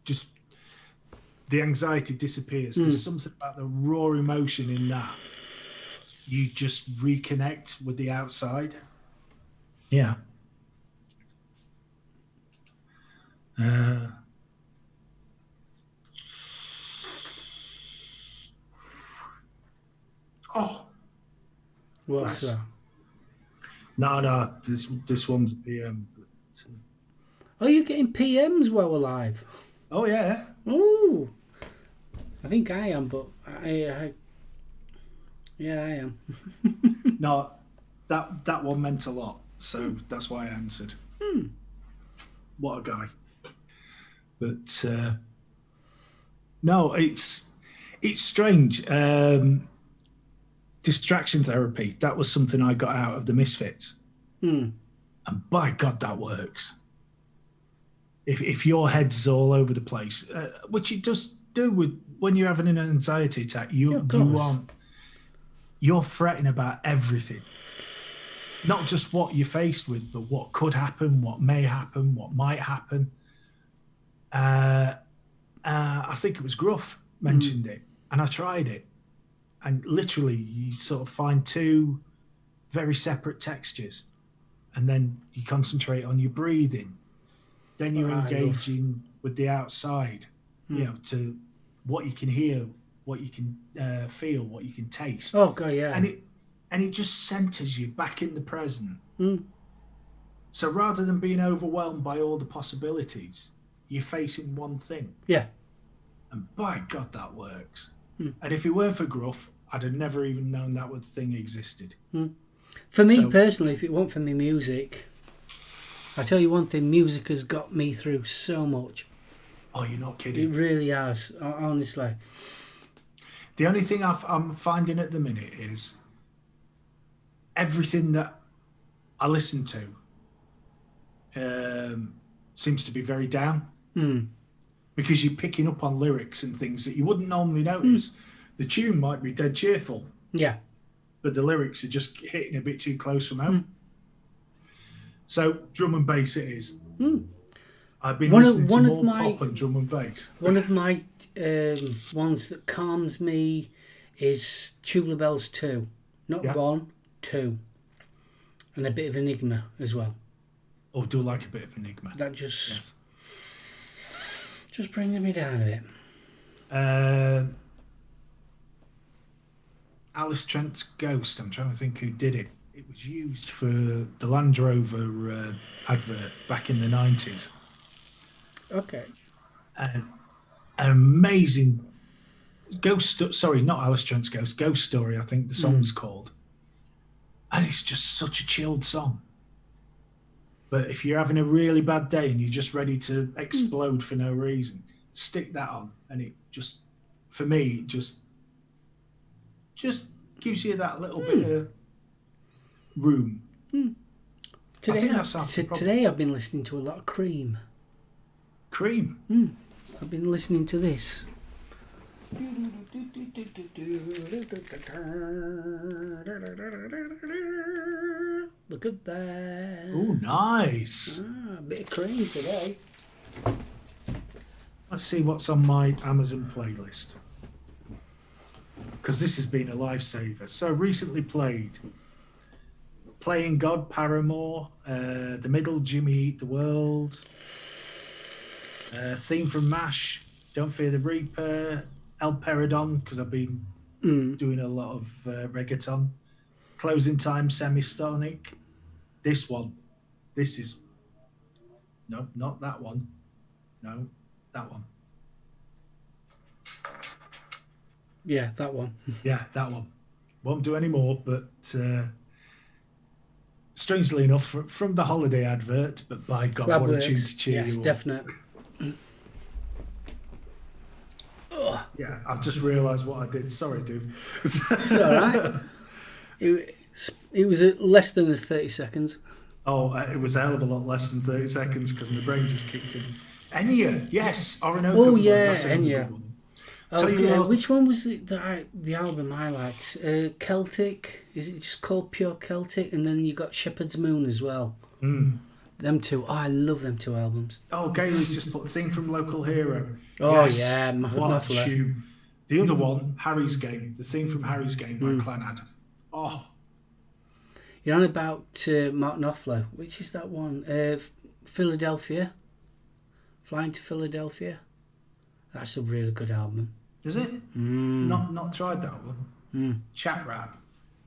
Just the anxiety disappears. There's something about the raw emotion in that. You just reconnect with the outside. Yeah. What's that? No. This one's PM. Are you getting PMs while alive? Oh yeah. Oh, I think I am, but I am. No, that one meant a lot, so that's why I answered. what a guy. But no, it's strange. Distraction therapy, that was something I got out of the Misfits. Mm. And by God, that works. If your head's all over the place, which it does do with when you're having an anxiety attack, you're fretting about everything. Not just what you're faced with, but what could happen, what may happen, what might happen. I think it was Gruff mentioned it, and I tried it. And literally, you sort of find two very separate textures, and then you concentrate on your breathing. Then you're engaging with the outside, to what you can hear, what you can feel, what you can taste. Oh God, yeah. And it just centers you back in the present. Mm. So rather than being overwhelmed by all the possibilities, you're facing one thing. Yeah. And by God, that works. Mm. And if it weren't for Gruff, I'd have never even known that thing existed. Mm. For me personally, if it weren't for me music, I tell you one thing, music has got me through so much. Oh, you're not kidding. It really has, honestly. The only thing I'm finding at the minute is everything that I listen to seems to be very down. Mm. Because you're picking up on lyrics and things that you wouldn't normally notice. The tune might be dead cheerful. Yeah. But the lyrics are just hitting a bit too close from home. So drum and bass it is. I've been listening to more pop and drum and bass. One of my ones that calms me is Tubular Bells 2. Not 1, 2. And a bit of Enigma as well. Oh, do like a bit of Enigma. That just brings me down a bit. Alice Trent's Ghost, I'm trying to think who did it. It was used for the Land Rover advert back in the 90s. Okay. An amazing sorry, not Alice Trent's Ghost Story, I think the song's called. And it's just such a chilled song. But if you're having a really bad day and you're just ready to explode for no reason, stick that on. And it just, for me, it just gives you that little bit of room. Today I've been listening to a lot of Cream. Cream? I've been listening to this. Look at that. Oh, nice. A bit of Cream today. Let's see what's on my Amazon playlist. Because this has been a lifesaver. So recently played Playing God, Paramore, The Middle, Jimmy Eat the World, theme from MASH, Don't Fear the Reaper, El Peridon, because I've been doing a lot of reggaeton, Closing Time, Semistonic, this one, this is, no, not that one, no, that one. Yeah, that one. Yeah, that one. Won't do any more, but strangely enough, from the holiday advert, but by God, That what works. a tune to cheer you Yes, up. definite. Yeah, I've just realised what I did. Sorry, dude. It's all right. It was less than 30 seconds. Oh, it was a hell of a lot less than 30 seconds because my brain just kicked in. Enya, yes, Orinoco. Oh, yeah, that sounds a Enya. good one. Which one was the album I liked? Celtic? Is it just called Pure Celtic? And then you got Shepherd's Moon as well. Them two. Oh, I love them two albums. Oh, Gailey's just put Theme from Local Hero. Oh, yes, yeah. what a tune. The other one, Harry's Game. The theme from Harry's Game by Clanad. Oh. You're on about Mark Knopfler. Which is that one? Philadelphia. Flying to Philadelphia. That's a really good album. Is it? Not tried that one. Chat rap.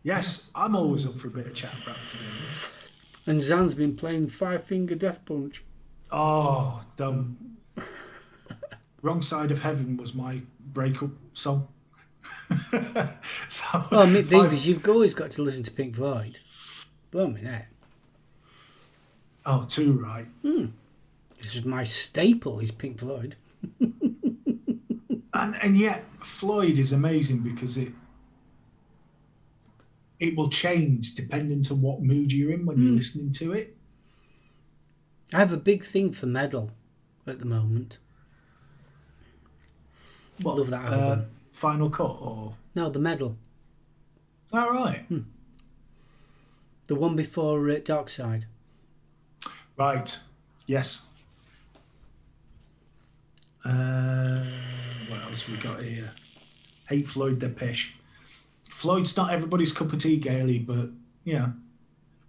Yes, I'm always up for a bit of chat rap, to be honest. And Zan's been playing Five Finger Death Punch. Oh, dumb. Wrong Side of Heaven was my breakup song. Oh, Mick Davies, you've always got to listen to Pink Floyd. Blimey, that. Oh, too right. This is my staple, is Pink Floyd. And yet Floyd is amazing because it will change depending on what mood you're in when you're listening to it. I have a big thing for metal at the moment. Love that album. Final Cut or No, the metal. all right. The one before Dark Side. Right. Yes. What else we got here? Hate Floyd, they're pish. Floyd's not everybody's cup of tea, Gailey, but yeah.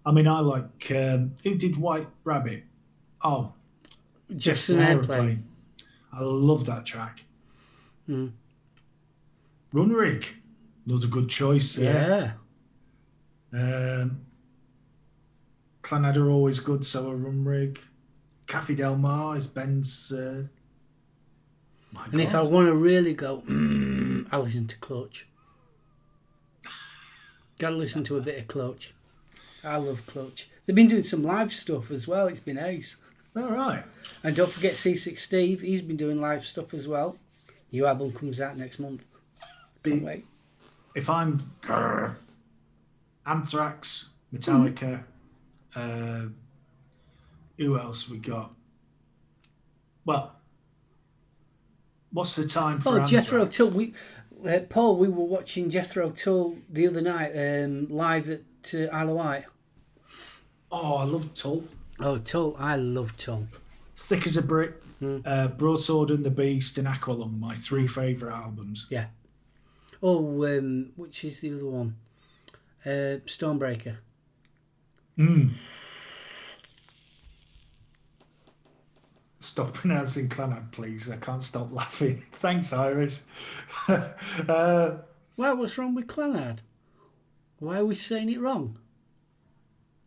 I mean, I like who did White Rabbit? Oh, Jefferson Airplane. I love that track. Mm. Run Rig, another good choice there. Yeah. Clanad are always good, so a Run Rig. Cafe Del Mar is Ben's. If I want to really go, I listen to Clutch. Gotta listen to a bit of Clutch. I love Clutch. They've been doing some live stuff as well. It's been ace. All right. And don't forget C6 Steve. He's been doing live stuff as well. New album comes out next month. Can't wait. If I'm Anthrax, Metallica, who else we got? Well, what's the time for Anthrax? Jethro Tull. Paul, we were watching Jethro Tull the other night live at Isle of Wight. Oh, I love Tull. Oh, Tull. I love Tull. Thick as a Brick, Broadsword and the Beast, and Aqualung, my three favourite albums. Yeah. Oh, which is the other one? Stormbreaker. Stop pronouncing Clanad, please. I can't stop laughing. Thanks, Irish. Well, what's wrong with Clanad? Why are we saying it wrong?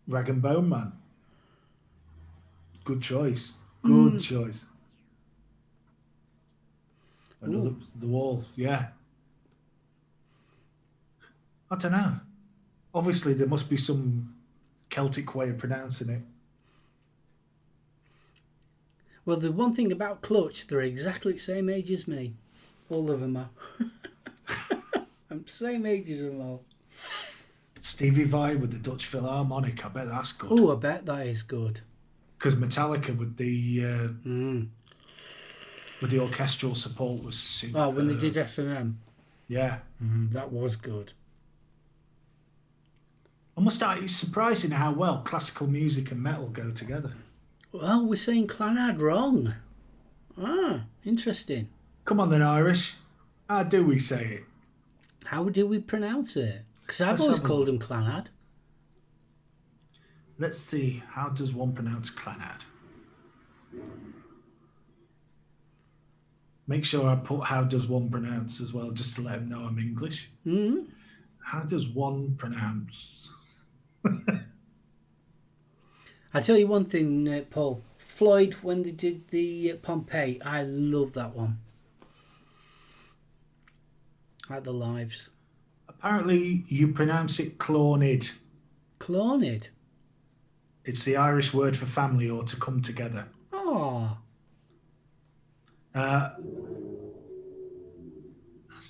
Rag and Bone Man. Good choice. Good choice. Another The Wall, yeah. I don't know. Obviously, there must be some Celtic way of pronouncing it. Well, the one thing about Clutch, they're exactly the same age as me. All of them are. I'm same age as them all. Stevie Vai with the Dutch Philharmonic, I bet that's good. Oh, I bet that is good. Because Metallica with the orchestral support was super. Oh, when they did S&M. Yeah. That was good. I must say, it's surprising how well classical music and metal go together. Well, we're saying Clanad wrong. Ah, interesting. Come on then, Irish. How do we say it? How do we pronounce it? Because I've Let's always have a called him Clanad. Let's see. How does one pronounce Clanad? Make sure I put how does one pronounce as well, just to let him know I'm English. Mm-hmm. How does one pronounce? I tell you one thing, Paul. Floyd, when they did the Pompeii, I love that one. Like the lives. Apparently, you pronounce it clonid. Clonid? It's the Irish word for family or to come together. Oh. That's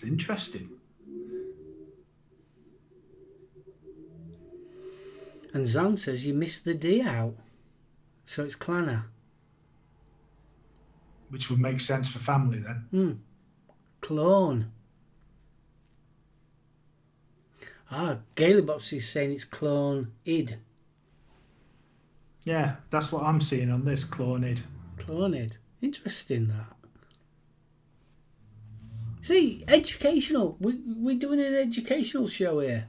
interesting. And Zan says you missed the D out. So it's Clanna. Which would make sense for family then. Clone. Gaileybox is saying it's clone id. Yeah, that's what I'm seeing on this, clonid. Clonid. Interesting that. See, educational. We're doing an educational show here.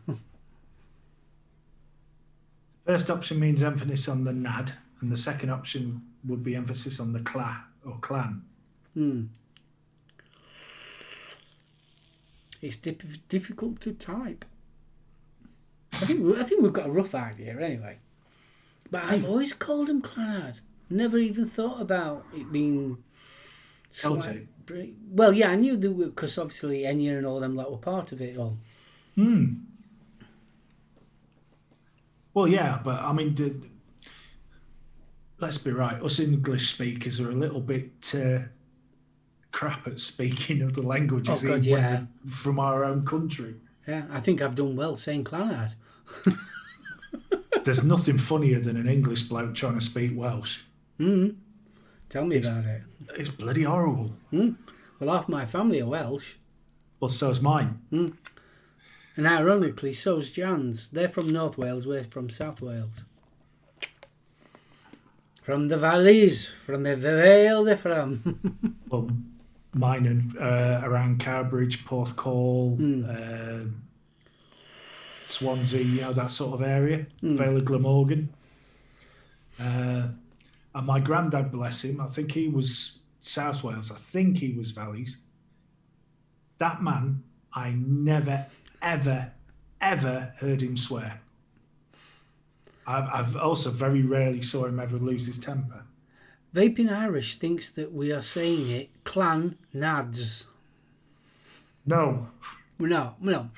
First option means emphasis on the nad, and the second option would be emphasis on the cla or clan. It's difficult to type. I think we've got a rough idea anyway. But I've always called him Clanad. Never even thought about it being Celtic. Well, yeah, I knew because obviously Enya and all them lot were part of it all. Well, yeah, but I mean, let's be right, us English speakers are a little bit crap at speaking other languages, Oh, God, even yeah. from our own country. Yeah, I think I've done well saying Clanad. There's nothing funnier than an English bloke trying to speak Welsh. Tell me It's, about it. it's bloody horrible. Well, half my family are Welsh. Well, so's mine. And ironically, so's Jan's. They're from North Wales, we're from South Wales. From the valleys, from the vale they're from. Well, mine are around Cowbridge, Porthcawl, Swansea, that sort of area, Vale of Glamorgan. And my granddad, bless him, I think he was South Wales. I think he was Valleys. That man, I never, ever, ever heard him swear. I've also very rarely saw him ever lose his temper. Vaping Irish thinks that we are saying it clan nads. No. No.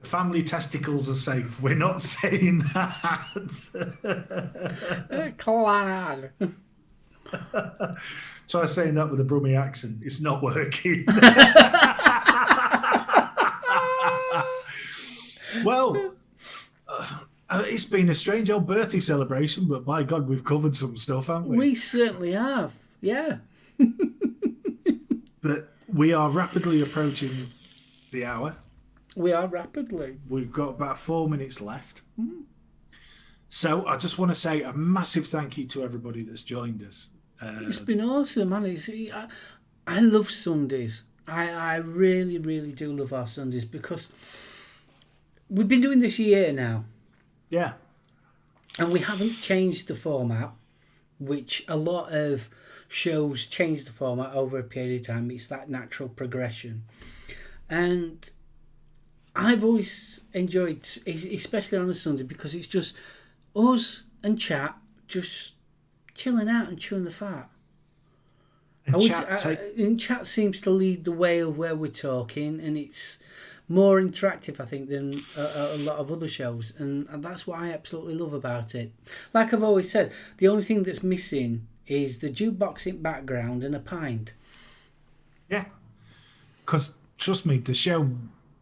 Family testicles are safe. We're not saying that. Clanad. Try saying that with a Brummie accent. It's not working. Well, it's been a strange old birthday celebration, but by God, we've covered some stuff, haven't we? We certainly have, yeah. But we are rapidly approaching the hour. We are rapidly. We've got about 4 minutes left. So I just want to say a massive thank you to everybody that's joined us. It's been awesome, man. I love Sundays. I really, really do love our Sundays because we've been doing this a year now. Yeah. And we haven't changed the format, which a lot of shows change the format over a period of time. It's that natural progression. And I've always enjoyed, especially on a Sunday, because it's just us and chat, just chilling out and chewing the fat. And chat seems to lead the way of where we're talking, and it's more interactive, I think, than a lot of other shows, and that's what I absolutely love about it. Like I've always said, the only thing that's missing is the jukebox in background and a pint. Yeah, because trust me, the show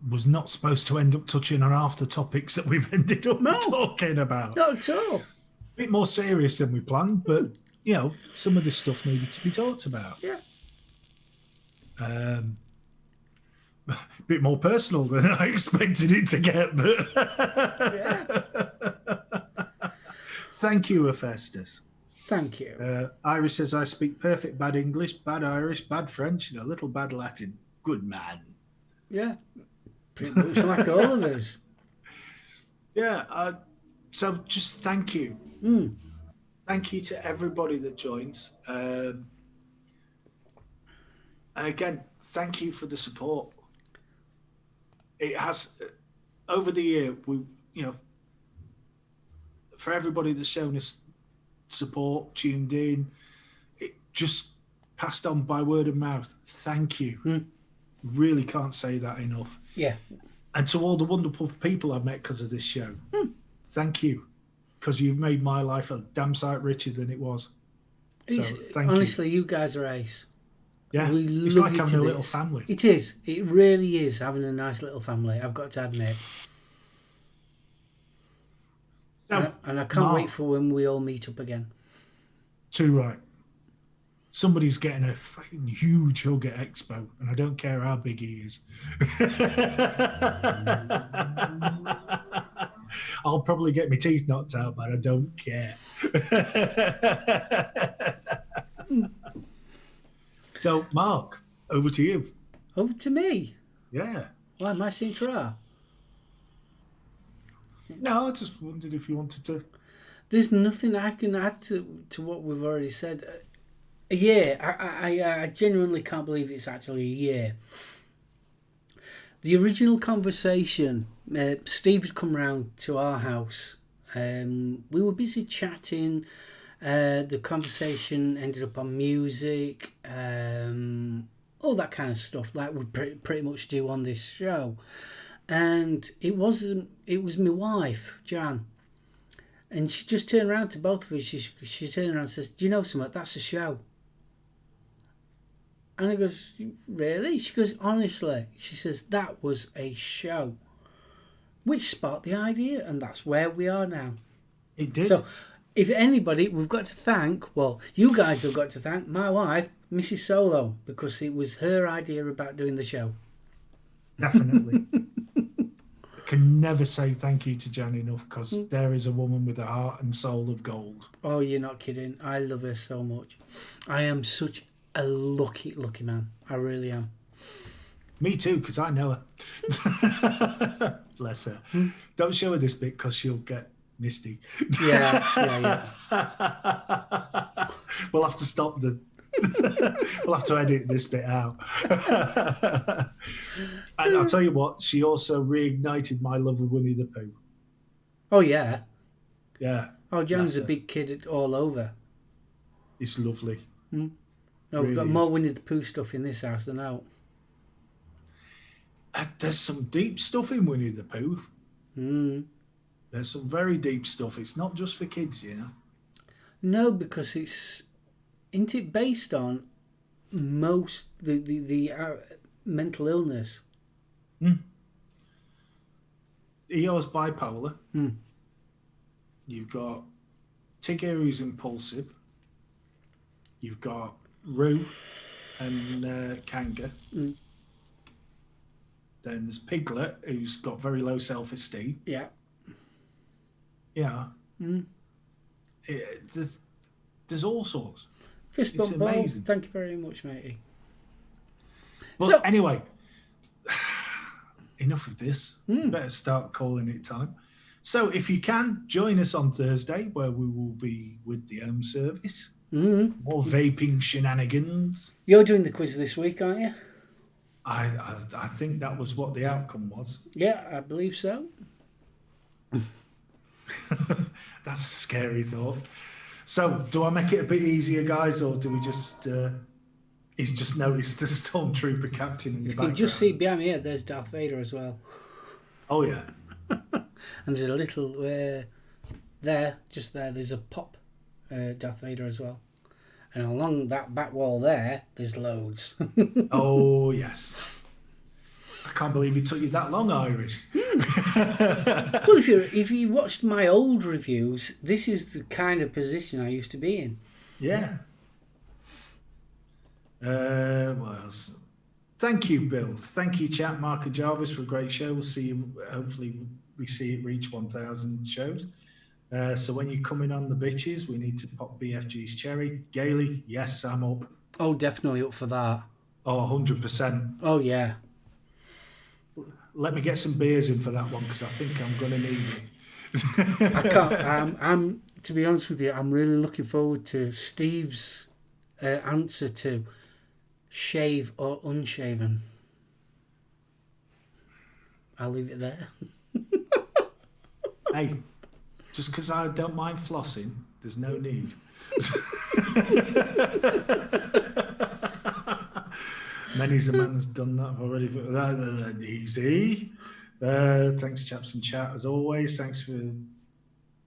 was not supposed to end up touching on half the topics that we've ended up talking about. Not at all. A bit more serious than we planned, but some of this stuff needed to be talked about. Yeah. A bit more personal than I expected it to get, but Yeah. Thank you, Hephaestus. Thank you. Iris says, I speak perfect bad English, bad Irish, bad French, and a little bad Latin. Good man. Yeah. Pretty much like all of us. Yeah. So just thank you. Thank you to everybody that joins. And again, thank you for the support. It has, over the year, for everybody that's shown us support, tuned in, it just passed on by word of mouth. Thank you. Really can't say that enough. Yeah. And to all the wonderful people I've met because of this show, thank you. Because you've made my life a damn sight richer than it was. So thank you. Honestly, you guys are ace. Yeah, We it's love like you having to a little bits. family. It is. It really is having a nice little family, I've got to admit. So, And I can't Mark, wait for when we all meet up again. Too right. Somebody's getting a fucking huge hug at Expo, and I don't care how big he is. I'll probably get my teeth knocked out, but I don't care. So, Mark, over to you. Over to me. Yeah. Why am I saying tra? No, I just wondered if you wanted to. There's nothing I can add to what we've already said. A year. I genuinely can't believe it's actually a year. The original conversation, Steve had come round to our house. We were busy chatting. The conversation ended up on music, all that kind of stuff, like we pretty much do on this show. And it was my wife, Jan. And she just turned around to both of us. She turned around and says, "Do you know something? That's a show." And I goes, "Really?" She goes, "Honestly." She says, "That was a show." Which sparked the idea, and that's where we are now. It did. So, if anybody, we've got to thank, well, you guys have got to thank my wife, Mrs. SoulOhm, because it was her idea about doing the show. Definitely. I can never say thank you to Jan enough, because there is a woman with a heart and soul of gold. Oh, you're not kidding. I love her so much. I am such a lucky man. I really am. Me too, because I know her. Bless her. Don't show her this bit because she'll get misty. Yeah. We'll have to stop we'll have to edit this bit out. And I'll tell you what, she also reignited my love of Winnie the Pooh. Oh, yeah. Yeah. Oh, Jan's a big kid all over. It's lovely. Oh, we've got more Winnie the Pooh stuff in this house than out. There's some deep stuff in Winnie the Pooh. There's some very deep stuff. It's not just for kids, you know. No, because isn't it based on most the mental illness? Eeyore's bipolar. You've got Tigger, who's impulsive. You've got Roo and Kanga. Then there's Piglet, who's got very low self-esteem. Yeah. Yeah. There's all sorts. Fist bump ball. Amazing. Thank you very much, matey. Well, anyway, enough of this. Better start calling it time. So if you can, join us on Thursday, where we will be with the home service. More vaping shenanigans. You're doing the quiz this week, aren't you? I think that was what the outcome was. Yeah, I believe so. That's a scary thought. So, do I make it a bit easier, guys, or do we just... he's just noticed the Stormtrooper captain in the background. You can just see behind me, there's Darth Vader as well. Oh, yeah. And there's a little... there's a pop Darth Vader as well. And along that back wall there's loads. Oh, yes. I can't believe it took you that long, Irish. Well, if you watched my old reviews, this is the kind of position I used to be in. Yeah. What else? Thank you, Bill. Thank you, chat, Mark and Jarvis, for a great show. We'll see you. Hopefully, we see it reach 1,000 shows. So when you come in on the bitches, we need to pop BFG's cherry. Gailey, yes, I'm up. Oh, definitely up for that. Oh, 100%. Oh, yeah. Let me get some beers in for that one, because I think I'm going to need it. I can't. I'm to be honest with you, I'm really looking forward to Steve's answer to shave or unshaven. I'll leave it there. Hey, just because I don't mind flossing, there's no need. Many's a man has done that already. Easy. Thanks, chaps in chat, as always. Thanks for...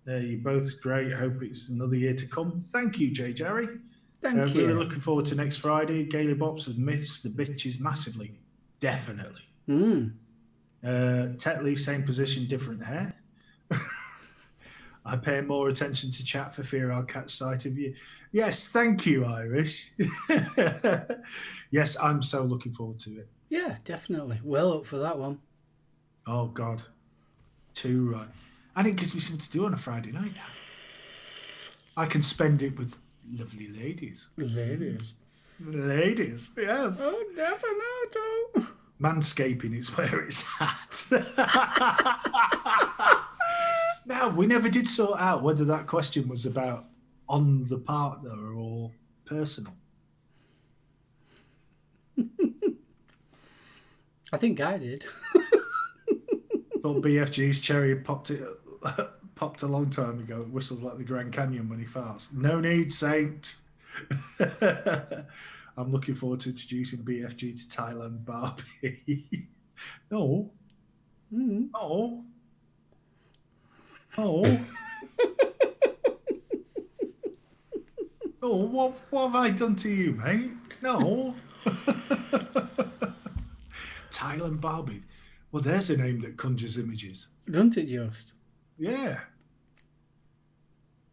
you're both great. I hope it's another year to come. Thank you, Jay Jerry. Thank you. Really looking forward to next Friday. Gailey Bops has missed the bitches massively. Definitely. Tetley, same position, different hair. I pay more attention to chat for fear I'll catch sight of you. Yes, thank you, Irish. Yes, I'm so looking forward to it. Yeah, definitely. Well up for that one. Oh, God. Too right. And it gives me something to do on a Friday night now. I can spend it with lovely ladies. Ladies, yes. Oh, definitely. Manscaping is where it's at. Now, we never did sort out whether that question was about on the partner or personal. I think I did. Thought BFG's cherry popped a long time ago. It whistles like the Grand Canyon when he farts. No need, Saint. I'm looking forward to introducing BFG to Thailand Barbie. No. Oh. Oh, what have I done to you, mate? No. Thailand Barbie. Well, there's a name that conjures images. Doesn't it just? Yeah.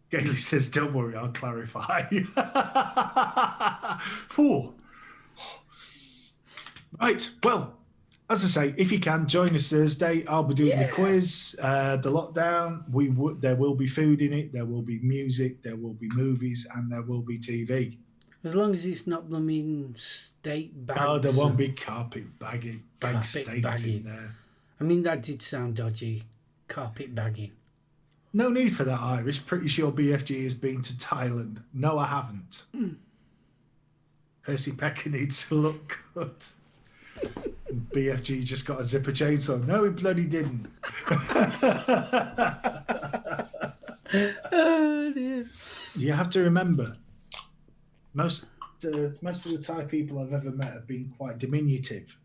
Gailey says, don't worry, I'll clarify. Four. Right, well, as I say, if you can, join us Thursday. I'll be doing the quiz, the lockdown. There will be food in it, there will be music, there will be movies, and there will be TV. As long as it's not blooming steak bags. Oh, there won't be carpet bagging, steaks bagging in there. I mean, that did sound dodgy. Carpet bagging. No need for that, Irish. Pretty sure BFG has been to Thailand. No, I haven't. Percy Pecker needs to look good. BFG just got a zipper chainsaw. No, he bloody didn't. Oh, dear. You have to remember, most of the Thai people I've ever met have been quite diminutive.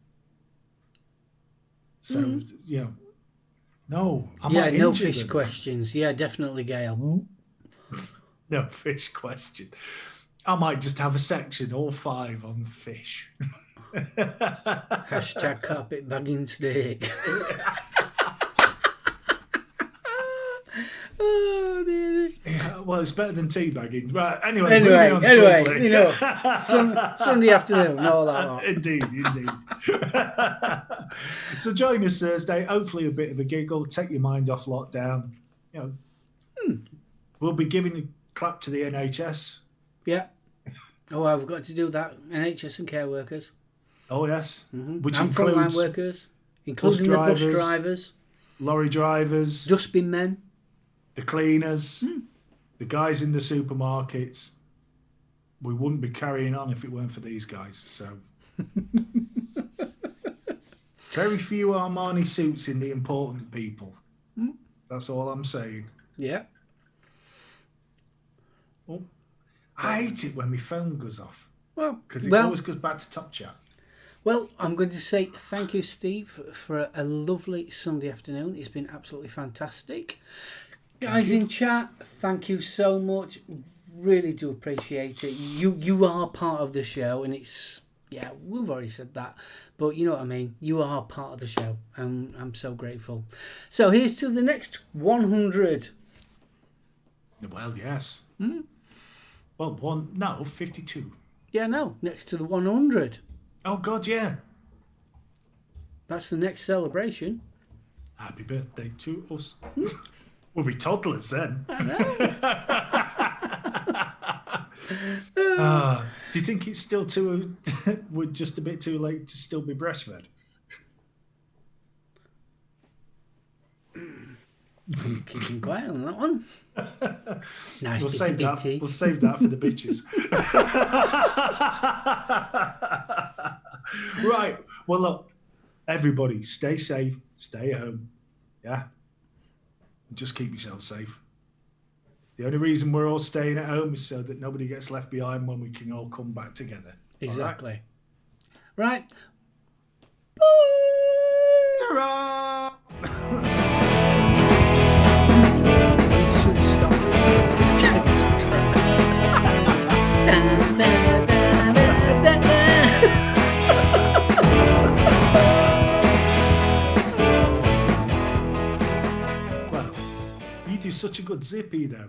So, you know, no. No fish questions. Yeah, definitely, Gail. No fish question. I might just have a section, all 5 on fish. Hashtag carpet bagging steak. Oh, dear. Yeah, well, it's better than teabagging. Right, anyway, you know, Sunday afternoon, all that lot. Indeed. So join us Thursday. Hopefully a bit of a giggle. Take your mind off lockdown. You know, we'll be giving a clap to the NHS. Yeah. Oh, I've got to do that. NHS and care workers. Oh, yes. Which and includes frontline workers, including the bus drivers, lorry drivers, dustbin men, the cleaners, the guys in the supermarkets. We wouldn't be carrying on if it weren't for these guys. So very few Armani suits in the important people. That's all I'm saying. Yeah. Oh, I hate it when my phone goes off. Well, because it always goes back to Top Chat. Well, I'm going to say thank you, Steve, for a lovely Sunday afternoon. It's been absolutely fantastic. Guys in chat, thank you so much. Really do appreciate it. You are part of the show, and it's, yeah, we've already said that, but you know what I mean. You are part of the show, and I'm so grateful. So here's to the next 100. Well, yes. Well, 52. Yeah, no, next to the 100. Oh, God, yeah. That's the next celebration. Happy birthday to us. We'll be toddlers then. I know. Do you think it's still just a bit too late to still be breastfed? Keeping quiet on that one. Nice We'll bitty bitty. We'll save that for the bitches. Right. Well, look, everybody, stay safe, stay at home. Yeah. Just keep yourself safe. The only reason we're all staying at home is so that nobody gets left behind when we can all come back together. Exactly. Right. Bye. Ta-ra! Well, you do such a good zippy though.